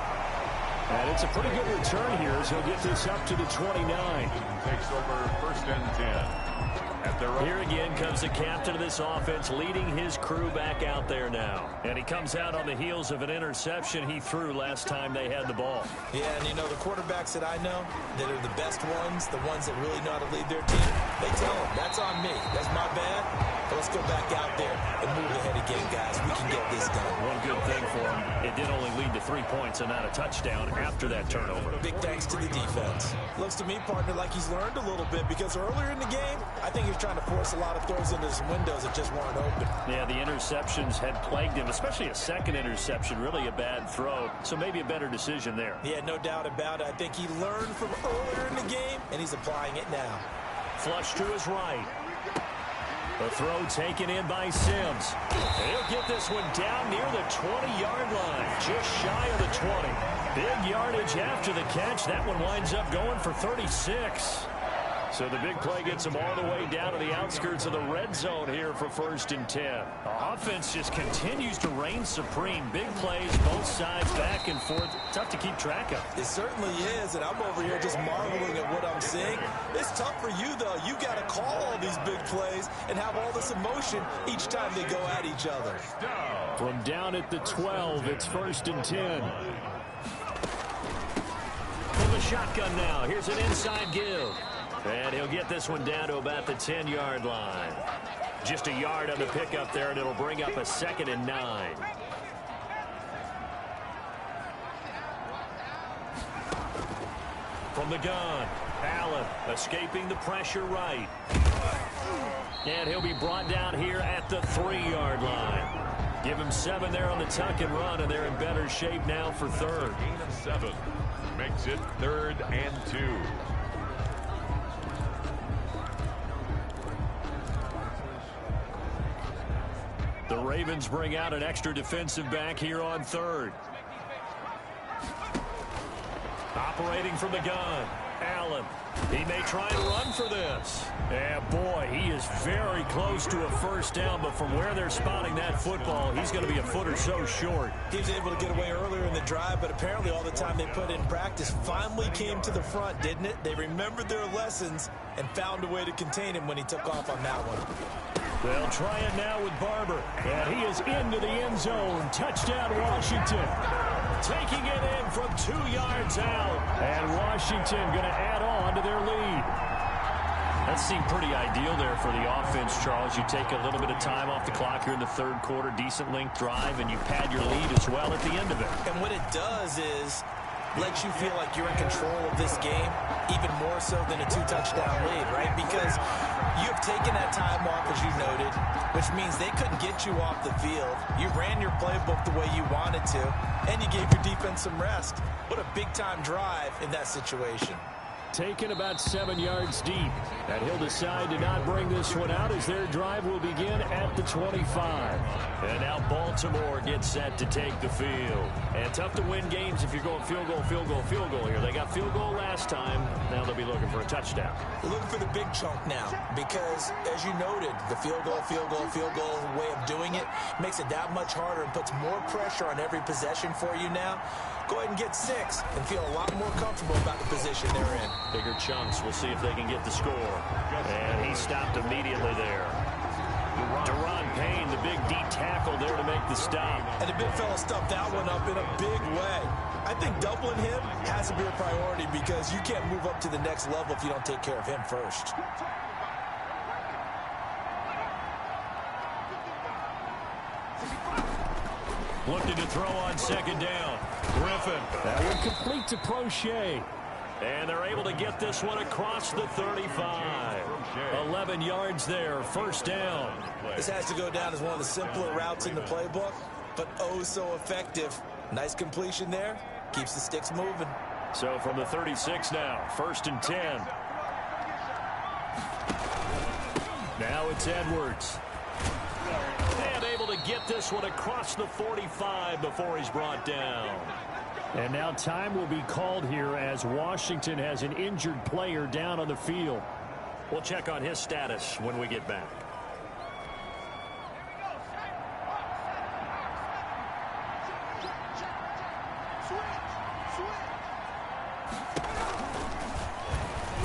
And it's a pretty good return here as he'll get this up to the 29. Takes over 1st and 10. Here again comes the captain of this offense, leading his crew back out there now. And he comes out on the heels of an interception he threw last time they had the ball. Yeah, and you know, the quarterbacks that I know that are the best ones, the ones that really know how to lead their team, they tell them, that's on me. That's my bad. But let's go back out there and move ahead again, guys. We can get this done. One good thing for him, it did only lead to 3 points and not a touchdown after that turnover. Big thanks to the defense. Looks to me, partner, like he's learned a little bit because earlier in the game, I think he was trying to force a lot of throws into some windows that just weren't open. Yeah, the interceptions had plagued him, especially a second interception, really a bad throw. So maybe a better decision there. Yeah, no doubt about it. I think he learned from earlier in the game, and he's applying it now. Flush to his right. The throw taken in by Sims. He'll get this one down near the 20-yard line, just shy of the 20. Big yardage after the catch. That one winds up going for 36. So the big play gets him all the way down to the outskirts of the red zone here for 1st and 10. The offense just continues to reign supreme. Big plays, both sides, back and forth. Tough to keep track of. It certainly is, and I'm over here just marveling at what I'm seeing. It's tough for you, though. You got to call all these big plays and have all this emotion each time they go at each other. From down at the 12, it's 1st and 10. From the shotgun now, here's an inside give. And he'll get this one down to about the 10-yard line. Just a yard on the pickup there, and it'll bring up a 2nd and 9. From the gun, Allen escaping the pressure right. And he'll be brought down here at the 3-yard line. Give him 7 there on the tuck and run, and they're in better shape now for 3rd. Gain of 7 makes it 3rd and 2. The Ravens bring out an extra defensive back here on 3rd. Operating from the gun, Allen. He may try and run for this. Yeah, boy, he is very close to a 1st down, but from where they're spotting that football, he's going to be a foot or so short. He was able to get away earlier in the drive, but apparently all the time they put in practice finally came to the front, didn't it? They remembered their lessons and found a way to contain him when he took off on that one. They'll try it now with Barber, and he is into the end zone. Touchdown, Washington. Taking it in from 2 yards out, and Washington going to add on to their lead. That seemed pretty ideal there for the offense, Charles. You take a little bit of time off the clock here in the 3rd quarter, decent length drive, and you pad your lead as well at the end of it. And what it does is lets you feel like you're in control of this game, even more so than a 2-touchdown lead, right? Because you have taken that time off, as you noted, which means they couldn't get you off the field. You ran your playbook the way you wanted to, and you gave your defense some rest. What a big-time drive in that situation. Taken about 7 yards deep, and he'll decide to not bring this one out as their drive will begin at the 25. And now Baltimore gets set to take the field. And tough to win games if you're going field goal, field goal, field goal here. They got field goal last time. Now they'll be looking for a touchdown. Looking for the big chunk now because, as you noted, the field goal way of doing it makes it that much harder and puts more pressure on every possession for you now. Go ahead and get 6 and feel a lot more comfortable about the position they're in. Bigger chunks. We'll see if they can get the score. And he stopped immediately there. Deron Payne, the big D tackle there to make the stop. And the big fella stuffed that one up in a big way. I think doubling him has to be a priority because you can't move up to the next level if you don't take care of him first. Looking to throw on 2nd down. Griffin. That one complete to Prochet. And they're able to get this one across the 35. 11 yards there, 1st down. This has to go down as one of the simpler routes in the playbook, but oh so effective. Nice completion there. Keeps the sticks moving. So from the 36 now, 1st and 10. Now it's Edwards. And able to get this one across the 45 before he's brought down. And now time will be called here as Washington has an injured player down on the field. We'll check on his status when we get back.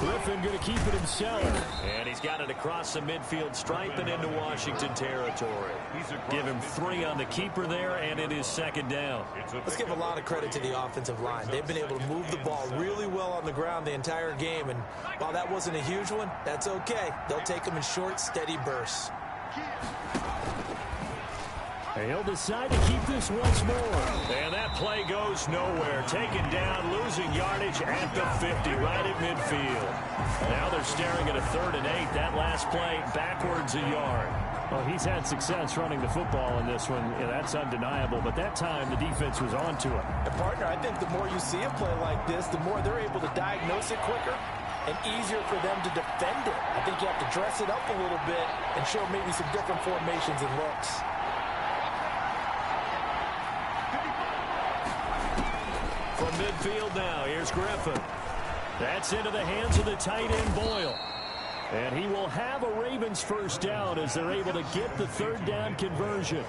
Griffin going to keep it himself. And he's got it across the midfield stripe and into Washington territory. Give him 3 on the keeper there, and it is 2nd down. Let's give a lot of credit to the offensive line. They've been able to move the ball really well on the ground the entire game, and while that wasn't a huge one, that's okay. They'll take them in short, steady bursts. He'll decide to keep this once more. And that play goes nowhere. Taken down, losing yardage at the 50, right at midfield. Now they're staring at a 3rd and 8. That last play backwards a yard. Well, he's had success running the football in this one. Yeah, that's undeniable. But that time, the defense was on to it. And partner, I think the more you see a play like this, the more they're able to diagnose it quicker and easier for them to defend it. I think you have to dress it up a little bit and show maybe some different formations and looks. From midfield now, here's Griffin. That's into the hands of the tight end, Boyle. And he will have a Ravens first down as they're able to get the 3rd down conversion.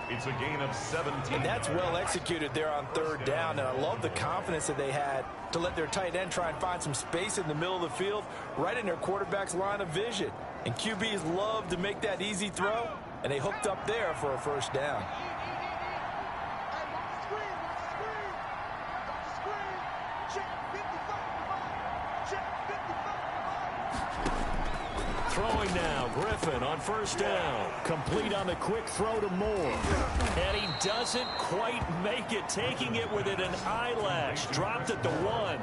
It's a gain of 17. And that's well executed there on 3rd down. And I love the confidence that they had to let their tight end try and find some space in the middle of the field, right in their quarterback's line of vision. And QBs love to make that easy throw, and they hooked up there for a first down. Throwing now, Griffin on first down. Complete on the quick throw to Moore. And he doesn't quite make it, taking it within an eyelash. Dropped at the 1.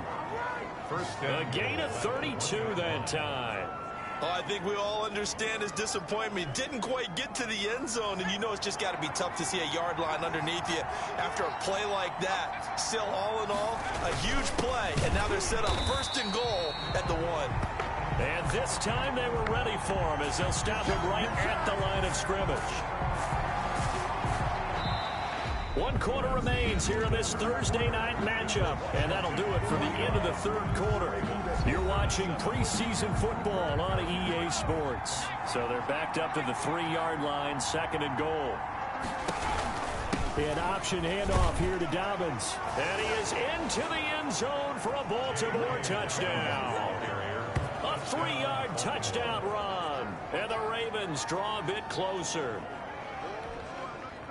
First down. A gain of 32 that time. Oh, I think we all understand his disappointment. Didn't quite get to the end zone, and you know it's just got to be tough to see a yard line underneath you after a play like that. Still, all in all, a huge play, and now they're set up 1st and goal at the 1. And this time they were ready for him as they'll stop him right at the line of scrimmage. 1 quarter remains here in this Thursday night matchup. And that'll do it for the end of the 3rd quarter. You're watching preseason football on EA Sports. So they're backed up to the 3-yard line, 2nd and goal. An option handoff here to Dobbins. And he is into the end zone for a Baltimore touchdown. A 3-yard touchdown run. And the Ravens draw a bit closer.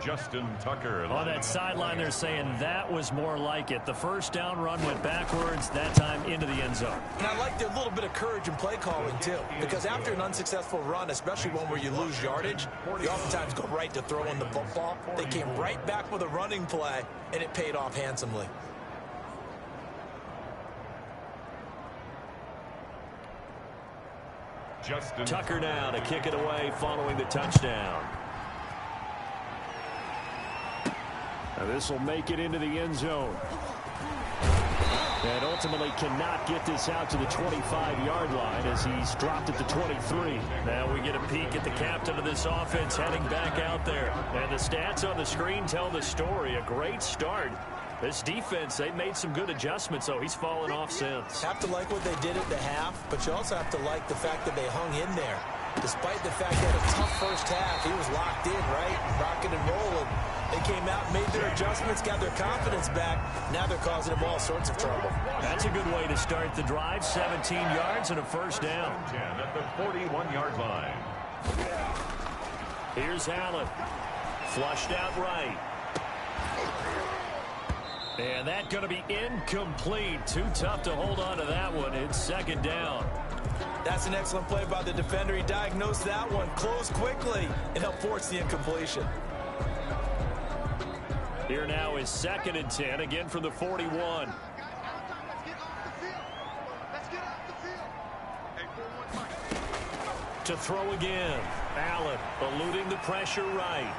Justin Tucker. On that sideline, they're saying that was more like it. The first down run went backwards, that time into the end zone. And I like their little bit of courage in play calling, too. Because after an unsuccessful run, especially one where you lose yardage, you oftentimes go right to throwing the football. They came right back with a running play, and it paid off handsomely. Justin Tucker now to kick it away following the touchdown. Now this will make it into the end zone. And ultimately cannot get this out to the 25-yard line as he's dropped at the 23. Now we get a peek at the captain of this offense heading back out there. And the stats on the screen tell the story. A great start. This defense, they've made some good adjustments, so he's fallen off since. Have to like what they did at the half, but you also have to like the fact that they hung in there. Despite the fact they had a tough first half, he was locked in, right? Rocking and rolling. They came out, made their adjustments, got their confidence back. Now they're causing them all sorts of trouble. That's a good way to start the drive. 17 yards and a first down. 10 at the 41-yard line. Here's Allen. Flushed out right. And that's going to be incomplete. Too tough to hold on to that one. It's 2nd down. That's an excellent play by the defender. He diagnosed that one, closed quickly, and helped force the incompletion. Here now is 2nd and 10, again from the 41. To throw again. Allen eluding the pressure right.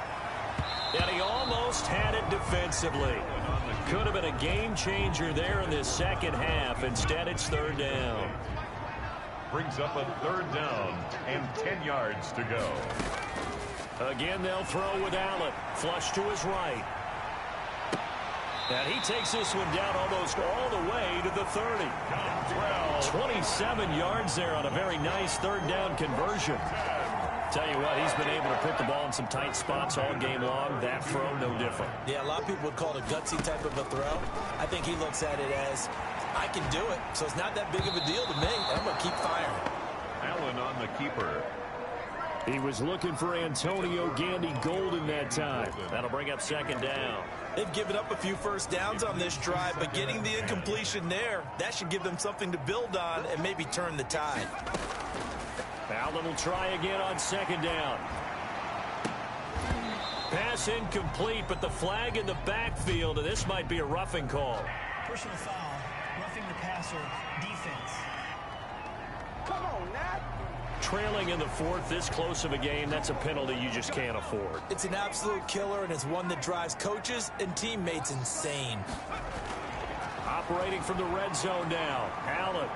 And he almost had it defensively. Could have been a game changer there in this second half. Instead, it's 3rd down. Brings up a 3rd down and 10 yards to go. Again, they'll throw with Allen. Flush to his right. And he takes this one down almost all the way to the 30. 27 yards there on a very nice 3rd down conversion. Tell you what, he's been able to put the ball in some tight spots all game long. That throw, no different. Yeah, a lot of people would call it a gutsy type of a throw. I think he looks at it as, I can do it, so it's not that big of a deal to me. I'm going to keep firing. Allen on the keeper. He was looking for Antonio Gandy Golden that time. That'll bring up 2nd down. They've given up a few first downs on this drive, but getting the incompletion there, that should give them something to build on and maybe turn the tide. Allen will try again on second down. Pass incomplete, but the flag in the backfield, and this might be a roughing call. Personal foul, roughing the passer, defense. Come on, Nat. Trailing in the fourth, this close of a game, that's a penalty you just can't afford. It's an absolute killer, and it's one that drives coaches and teammates insane. Operating from the red zone now. Allen.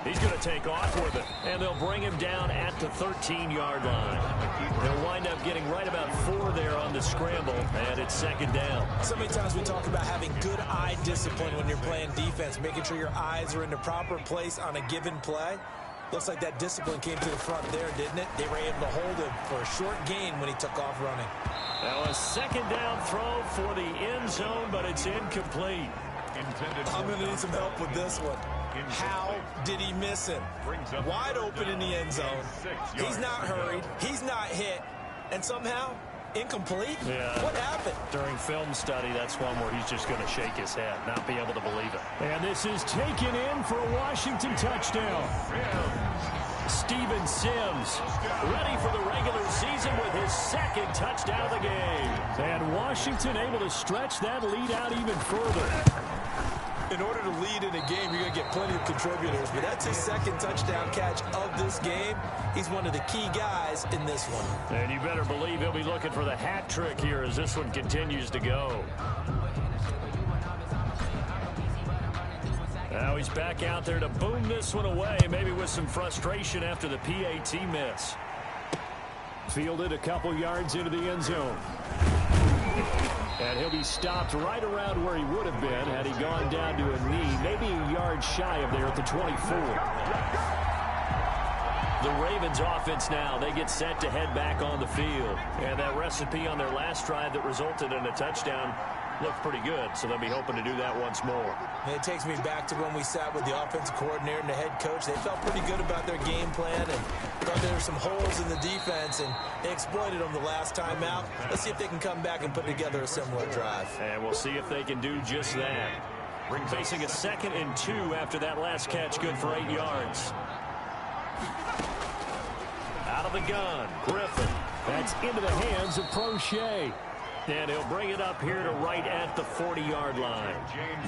He's going to take off with it, and they'll bring him down at the 13-yard line. They'll wind up getting right about 4 there on the scramble, and it's second down. So many times we talk about having good eye discipline when you're playing defense, making sure your eyes are in the proper place on a given play. Looks like that discipline came to the front there, didn't it? They were able to hold him for a short gain when he took off running. Now a second down throw for the end zone, but it's incomplete. I'm going to need some help with this one. How did he miss him? Wide open in the end zone. He's not hurried. He's not hit. And somehow, incomplete? Yeah. What happened? During film study, that's one where he's just going to shake his head, not be able to believe it. And this is taken in for a Washington touchdown. Steven Sims ready for the regular season with his second touchdown of the game. And Washington able to stretch that lead out even further. In order to lead in a game, you're going to get plenty of contributors. But that's his second touchdown catch of this game. He's one of the key guys in this one. And you better believe he'll be looking for the hat trick here as this one continues to go. Now he's back out there to boom this one away, maybe with some frustration after the PAT miss. Fielded a couple yards into the end zone. And he'll be stopped right around where he would have been had he gone down to a knee, maybe a yard shy of there at the 24. The Ravens offense now, they get set to head back on the field. And that recipe on their last drive that resulted in a touchdown looked pretty good, so they'll be hoping to do that once more. And it takes me back to when we sat with the offensive coordinator and the head coach. They felt pretty good about their game plan and thought there were some holes in the defense, and they exploited them the last time out. Let's see if they can come back and put together a similar drive. And we'll see if they can do just that. Facing a 2nd and 2 after that last catch, good for 8 yards. Out of the gun, Griffin. That's into the hands of Prochet. And he'll bring it up here to right at the 40-yard line.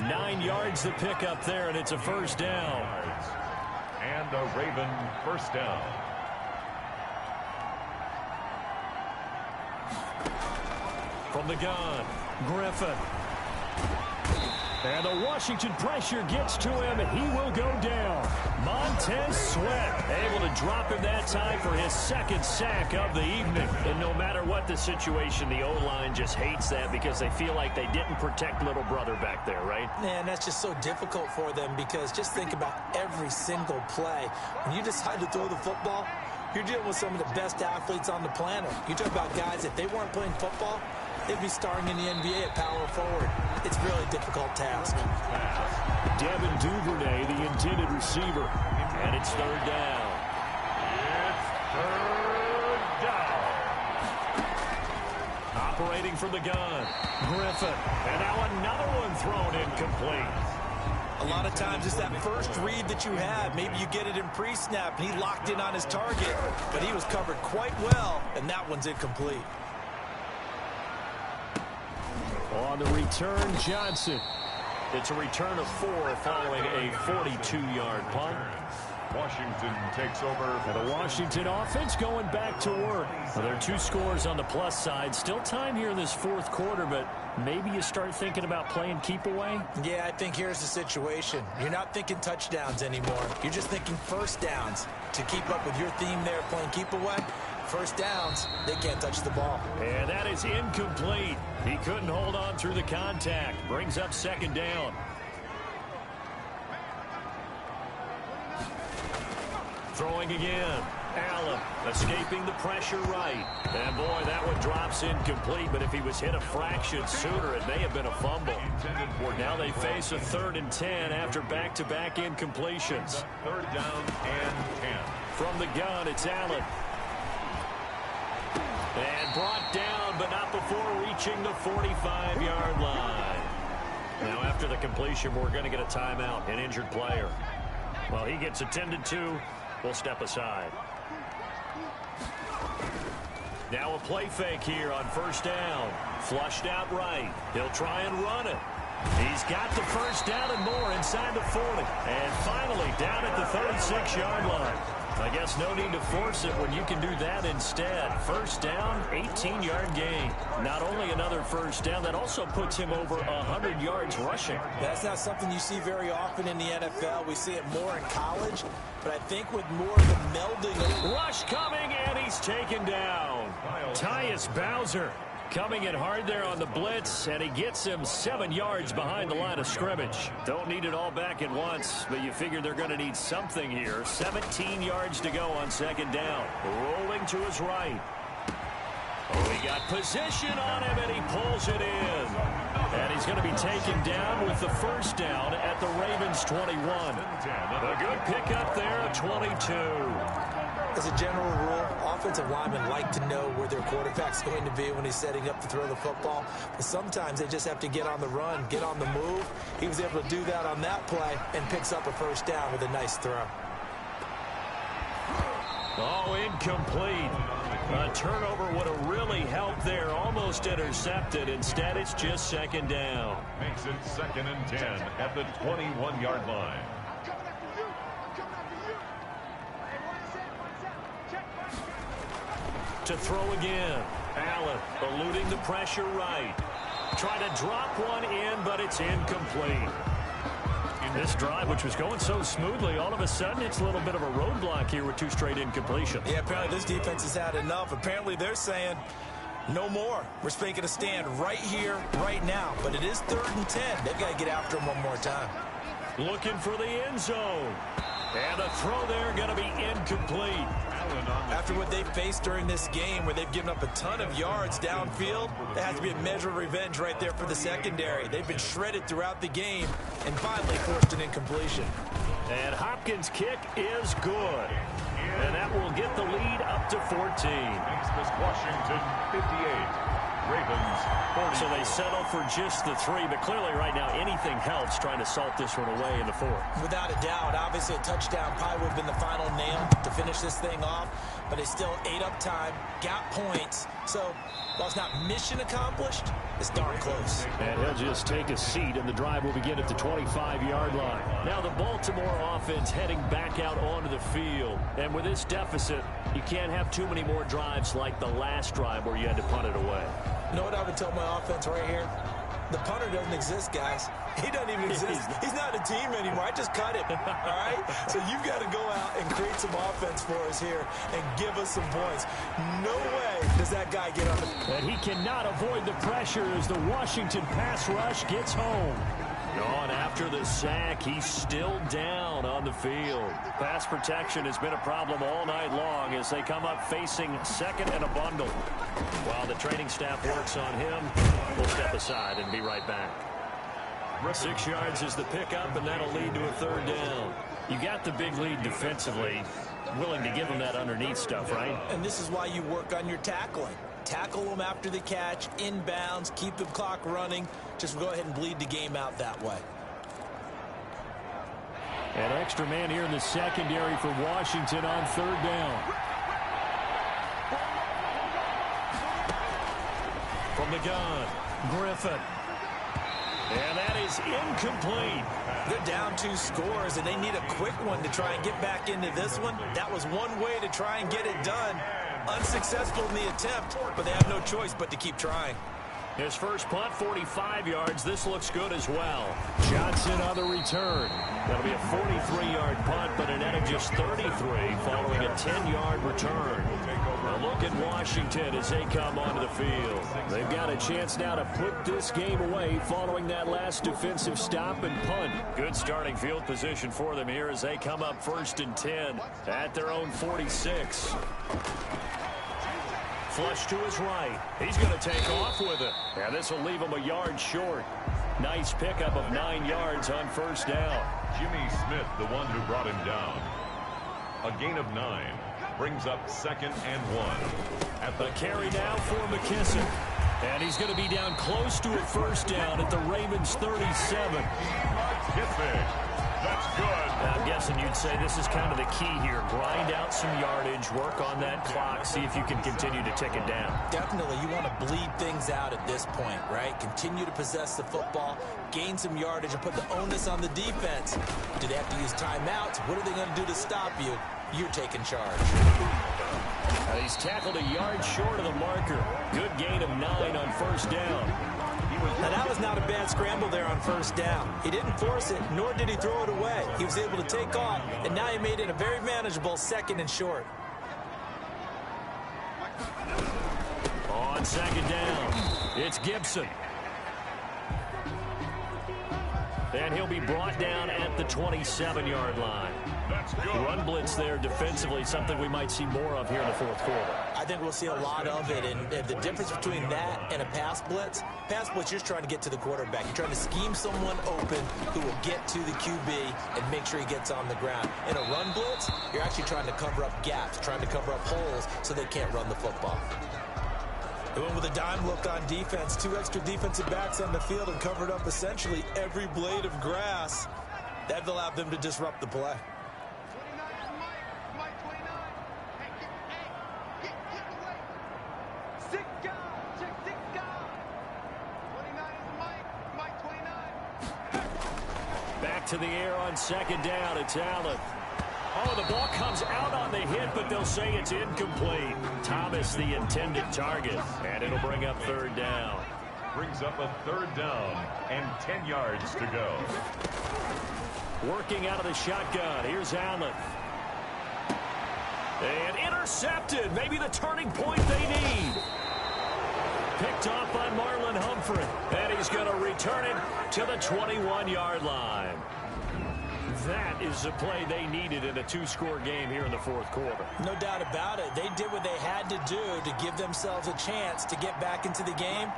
9 yards to pick up there, and it's a first down. And a Raven first down. From the gun, Griffin. And the Washington pressure gets to him, and he will go down. Montez Sweat able to drop him that time for his second sack of the evening. And no matter what the situation, the O-line just hates that because they feel like they didn't protect little brother back there, right? Man, that's just so difficult for them because just think about every single play. When you decide to throw the football, you're dealing with some of the best athletes on the planet. You talk about guys, if they weren't playing football, they'd be starring in the NBA at power forward. It's a really difficult task. Devin Duvernay, the intended receiver. And it's third down. It's third down. Operating from the gun, Griffin. And now another one thrown incomplete. A lot of times it's that first read that you have. Maybe you get it in pre-snap, and he locked in on his target, but he was covered quite well, and that one's incomplete. On the return, Johnson. It's a return of 4 following a 42-yard punt. Washington takes over. And the Washington offense going back to work. Well, there are 2 scores on the plus side. Still time here in this fourth quarter, but maybe you start thinking about playing keep away? Yeah, I think here's the situation. You're not thinking touchdowns anymore. You're just thinking first downs. To keep up with your theme there, playing keep away, first downs, they can't touch the ball. And that is incomplete. He couldn't hold on through the contact. Brings up second down. Throwing again. Allen escaping the pressure right. And boy, that one drops incomplete, but if he was hit a fraction sooner, it may have been a fumble. Now they face a 3rd and 10 after back-to-back incompletions. Third down and 10. From the gun, it's Allen. And brought down, but not before reaching the 45-yard line. Now after the completion, we're going to get a timeout, an injured player. Well, he gets attended to. We'll step aside. Now a play fake here on first down. Flushed out right. He'll try and run it. He's got the first down and more inside the 40. And finally down at the 36-yard line. I guess no need to force it when you can do that instead. First down, 18-yard gain. Not only another first down, that also puts him over 100 yards rushing. That's not something you see very often in the NFL. We see it more in college. But I think with more of the melding. Rush coming, and he's taken down. Tyus Bowser coming in hard there on the blitz, and he gets him 7 yards behind the line of scrimmage. Don't need it all back at once, but you figure they're going to need something here. 17 yards to go on second down. Rolling to his right. Oh, he got position on him, and he pulls it in. And he's going to be taken down with the first down at the Ravens 21. A good pickup there at 22. As a general rule, offensive linemen like to know where their quarterback's going to be when he's setting up to throw the football. But sometimes they just have to get on the run, get on the move. He was able to do that on that play and picks up a first down with a nice throw. Oh, incomplete. A turnover would have really helped there. Almost intercepted. Instead, it's just second down. Makes it 2nd and 10 at the 21-yard line. To throw again. Allen eluding the pressure right. Try to drop one in, but it's incomplete. This drive, which was going so smoothly, all of a sudden it's a little bit of a roadblock here with 2 straight incompletions. Yeah, apparently this defense has had enough. Apparently they're saying no more. We're making a stand right here, right now. But it is 3rd and 10. They've got to get after him one more time. Looking for the end zone. And a throw there going to be incomplete. After what they've faced during this game where they've given up a ton of yards downfield, there has to be a measure of revenge right there for the secondary. They've been shredded throughout the game and finally forced an incompletion. And Hopkins' kick is good. And that will get the lead up to 14. Makes Washington 58. Ravens 40. So they settle for just the 3, but clearly right now anything helps trying to salt this one away in the 4th. Without a doubt, obviously a touchdown probably would have been the final nail to finish this thing off, but they still ate up time, got points. So while it's not mission accomplished, it's darn close. And he'll just take a seat, and the drive will begin at the 25-yard line. Now the Baltimore offense heading back out onto the field. And with this deficit, you can't have too many more drives like the last drive where you had to punt it away. You know what I would tell my offense right here? The punter doesn't exist, guys. He doesn't even exist. He's not a team anymore. I just cut him, all right? So you've got to go out and create some offense for us here and give us some points. No way does that guy get on the... And he cannot avoid the pressure as the Washington pass rush gets home. On after the sack, he's still down on the field. Pass protection has been a problem all night long as they come up facing 2nd and a bundle. While the training staff works on him, we'll step aside and be right back. 6 yards is the pickup, and that'll lead to a 3rd down. You got the big lead defensively, willing to give them that underneath stuff, right? And this is why you work on your tackling. Tackle them after the catch, inbounds, keep the clock running. Just go ahead and bleed the game out that way. An extra man here in the secondary for Washington on 3rd down. From the gun, Griffin. And that is incomplete. They're down 2 scores, and they need a quick one to try and get back into this one. That was one way to try and get it done. Unsuccessful in the attempt, but they have no choice but to keep trying. His first punt, 45 yards. This looks good as well. Johnson on the return. That'll be a 43-yard punt, but a net of just 33 following a 10-yard return. Now look at Washington as they come onto the field. They've got a chance now to put this game away following that last defensive stop and punt. Good starting field position for them here as they come up 1st and 10 at their own 46. Flush to his right. He's going to take off with it. And this will leave him a yard short. Nice pickup of 9 yards on 1st down. Jimmy Smith, the one who brought him down. A gain of 9 brings up 2nd and 1. At the carry now for McKissick. And he's going to be down close to a 1st down at the Ravens 37. McKissick That's good. I'm guessing you'd say this is kind of the key here. Grind out some yardage, work on that clock, see if you can continue to tick it down. Definitely, you want to bleed things out at this point, right? Continue to possess the football, gain some yardage, and put the onus on the defense. Do they have to use timeouts? What are they going to do to stop you? You're taking charge. He's tackled a yard short of the marker. Good gain of 9 on first down. Now, that was not a bad scramble there on first down. He didn't force it, nor did he throw it away. He was able to take off, and now he made it a very manageable 2nd and short. On 2nd down, it's Gibson. And he'll be brought down at the 27-yard line. Run blitz there defensively, something we might see more of here in the 4th quarter. I think we'll see a lot of it, and the difference between that and a pass blitz, you're just trying to get to the quarterback. You're trying to scheme someone open who will get to the QB and make sure he gets on the ground. In a run blitz, you're actually trying to cover up gaps, trying to cover up holes so they can't run the football. They went with a dime look on defense. 2 extra defensive backs on the field and covered up essentially every blade of grass. That allowed them to disrupt the play. Back to the air on 2nd down. It's Allen. Oh, the ball comes out on the hit, but they'll say it's incomplete. Thomas, the intended target, and it'll bring up 3rd down. Brings up a 3rd down and 10 yards to go. Working out of the shotgun. Here's Allen. And intercepted. Maybe the turning point they need. Picked off by Marlon Humphrey. And he's going to return it to the 21-yard line. That is the play they needed in a 2-score game here in the 4th quarter. No doubt about it. They did what they had to do to give themselves a chance to get back into the game.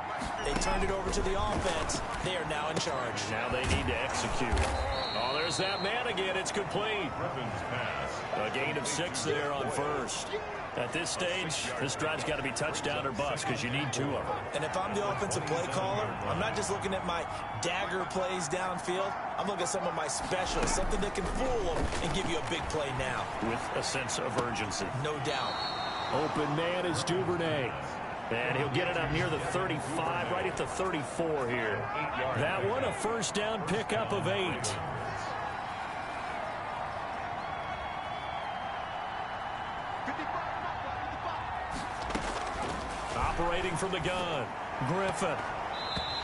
They turned it over to the offense. They are now in charge. Now they need to execute. Oh, there's that man again. It's complete. A gain of 6 there on first. At this stage, this drive's got to be touchdown or bust because you need 2 of them. And if I'm the offensive play caller, I'm not just looking at my dagger plays downfield. I'm looking at some of my specials, something that can fool them and give you a big play now. With a sense of urgency. No doubt. Open man is Duvernay. And he'll get it up near the 35, right at the 34 here. That one, a first down pickup of 8. Operating from the gun, Griffin.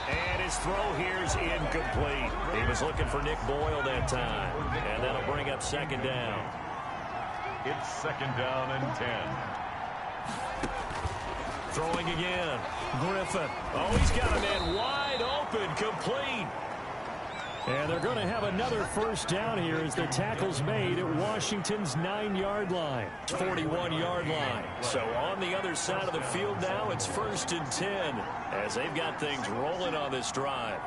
And his throw here's incomplete. He was looking for Nick Boyle that time. And that'll bring up 2nd down. It's 2nd down and 10. Throwing again, Griffin. Oh, he's got a man wide open, complete. And they're going to have another first down here as the tackle's made at Washington's 9-yard line, 41-yard line. So on the other side of the field now, it's 1st and 10 as they've got things rolling on this drive.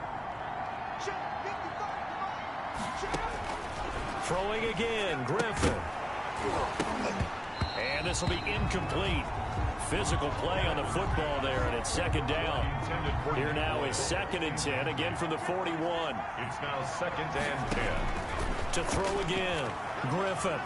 Throwing again, Griffin. And this will be incomplete. Physical play on the football there, and it's 2nd down. Here now is 2nd and 10, again from the 41. It's now 2nd and 10. To throw again, Griffin.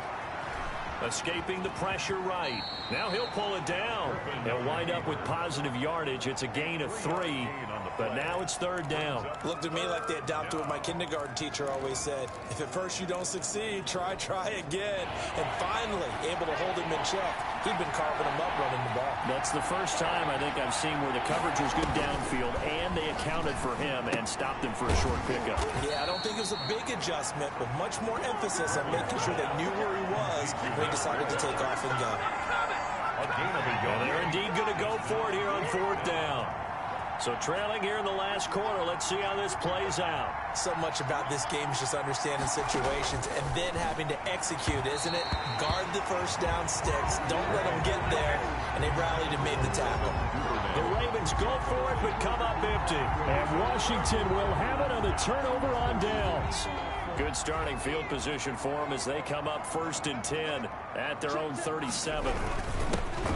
Escaping the pressure right. Now he'll pull it down. He'll wind up with positive yardage. It's a gain of 3, but now it's 3rd down. Looked to me like they adopted what my kindergarten teacher always said. If at first you don't succeed, try again. And finally, able to hold him in check. He'd been carving him up running the ball. That's the first time I think I've seen where the coverage was good downfield and they accounted for him and stopped him for a short pickup. Yeah, I don't think it was a big adjustment, but much more emphasis on making sure they knew where he was when he decided to take off and go. And they're indeed going to go for it here on 4th down. So trailing here in the last quarter, let's see how this plays out. So much about this game is just understanding situations and then having to execute, isn't it? Guard the first down sticks. Don't let them get there. And they rallied and made the tackle. The Ravens go for it, but come up empty. And Washington will have it on the turnover on downs. Good starting field position for them as they come up 1st and 10 at their own 37.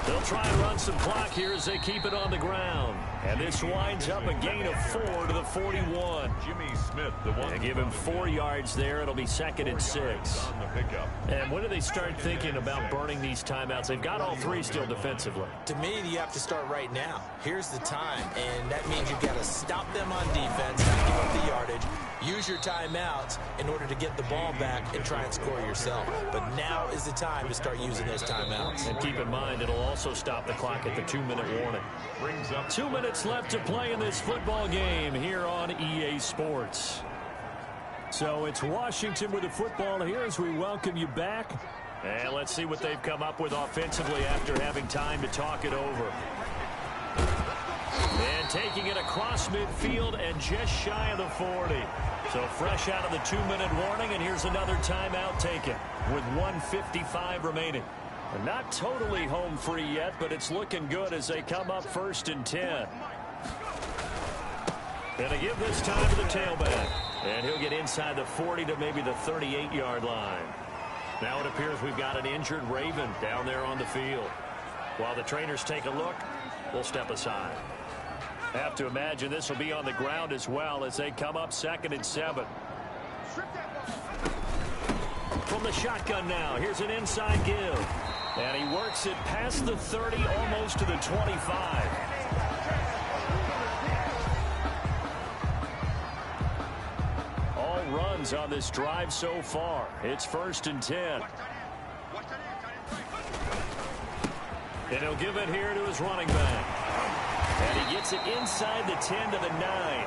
They'll try and run some clock here as they keep it on the ground. And this winds up a gain of 4 to the 41. Jimmy Smith, the one. They give him 4 yards there. It'll be 2nd and 6. On the pickup. And when do they start thinking about burning these timeouts? They've got all 3 still defensively. To me, you have to start right now. Here's the time, and that means you've got to stop them on defense, not give up the yardage, use your timeouts in order to get the ball back and try and score yourself. But now is the time to start using those timeouts. And keep in mind, it'll also stop the clock at the 2-minute warning. Brings up 2 minutes left to play in this football game here on EA Sports. So it's Washington with the football here as we welcome you back. And let's see what they've come up with offensively after having time to talk it over. And taking it across midfield and just shy of the 40. So fresh out of the 2-minute warning, and here's another timeout taken with 1:55 remaining. Not totally home free yet, but it's looking good as they come up 1st and 10. Gonna give this time to the tailback. And he'll get inside the 40 to maybe the 38-yard line. Now it appears we've got an injured Raven down there on the field. While the trainers take a look, we'll step aside. Have to imagine this will be on the ground as well as they come up 2nd and 7. From the shotgun now, here's an inside give. And he works it past the 30, almost to the 25. All runs on this drive so far. It's 1st and 10. And he'll give it here to his running back. And he gets it inside the 10 to the 9.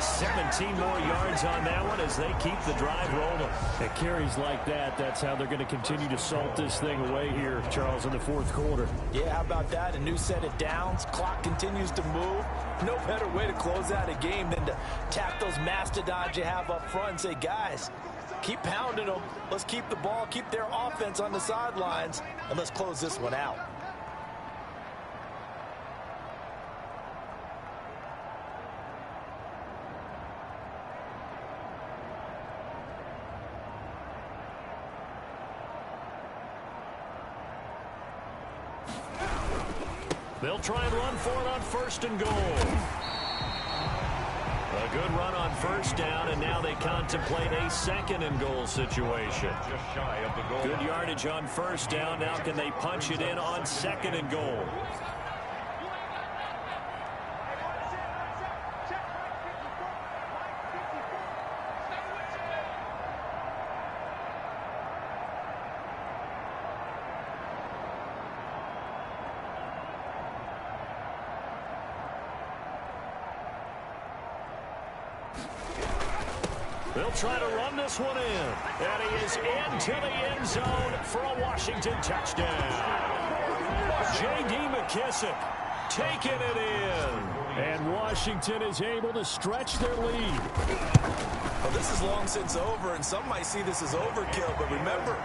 17 more yards on that one as they keep the drive rolling. At carries like that, that's how they're going to continue to salt this thing away here, Charles, in the 4th quarter. Yeah, how about that? A new set of downs. Clock continues to move. No better way to close out a game than to tap those mastodons you have up front and say, guys, keep pounding them. Let's keep the ball, keep their offense on the sidelines, and let's close this one out. They'll try and run for it on 1st and goal. A good run on 1st down, and now they contemplate a 2nd and goal situation. just shy of the goal. Good yardage on 1st down. Now can they punch it in on 2nd and goal? They'll try to run this one in. And he is into the end zone for a Washington touchdown. J.D. McKissick taking it in. And Washington is able to stretch their lead. Well, this is long since over, and some might see this as overkill. But remember,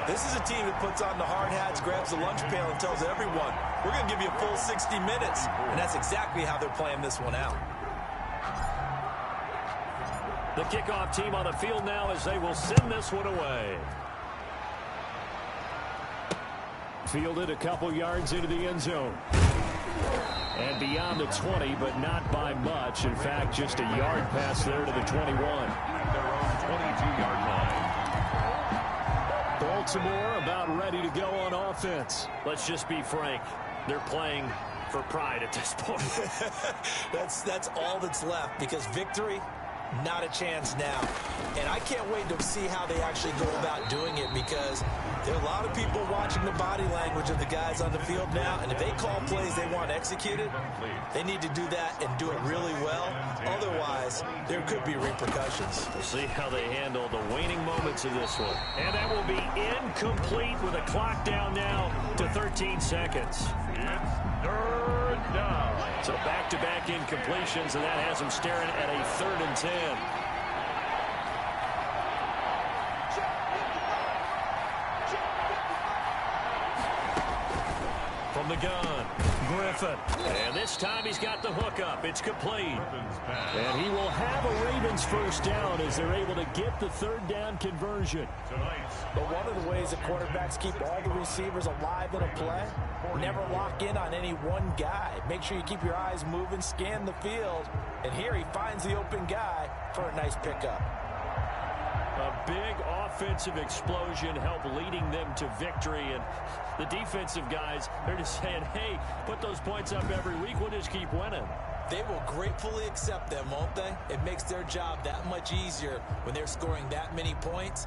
this is a team that puts on the hard hats, grabs the lunch pail, and tells everyone, we're going to give you a full 60 minutes. And that's exactly how they're playing this one out. The kickoff team on the field now as they will send this one away. Fielded a couple yards into the end zone. And beyond the 20, but not by much. In fact, just a yard pass there to the 21. Their own 22-yard line. Baltimore about ready to go on offense. Let's just be frank. They're playing for pride at this point. That's all that's left, because victory, not a chance now. And I can't wait to see how they actually go about doing it, because there are a lot of people watching the body language of the guys on the field now, and if they call plays they want executed, they need to do that and do it really well. Otherwise, there could be repercussions. We'll see how they handle the waning moments of this one. And that will be incomplete with a clock down now to 13 seconds. It's 3rd down. So back-to-back incompletions, and that has them staring at a 3rd and 10. From the gun, Griffin. And this time he's got the hook up. It's complete. And he will have a Ravens first down as they're able to get the third down conversion. But one of the ways that quarterbacks keep all the receivers alive in a play, never lock in on any one guy. Make sure you keep your eyes moving, scan the field. And here he finds the open guy for a nice pickup. A big offensive explosion helped leading them to victory. And the defensive guys, they're just saying, hey, put those points up every week. We'll just keep winning. They will gratefully accept them, won't they? It makes their job that much easier when they're scoring that many points.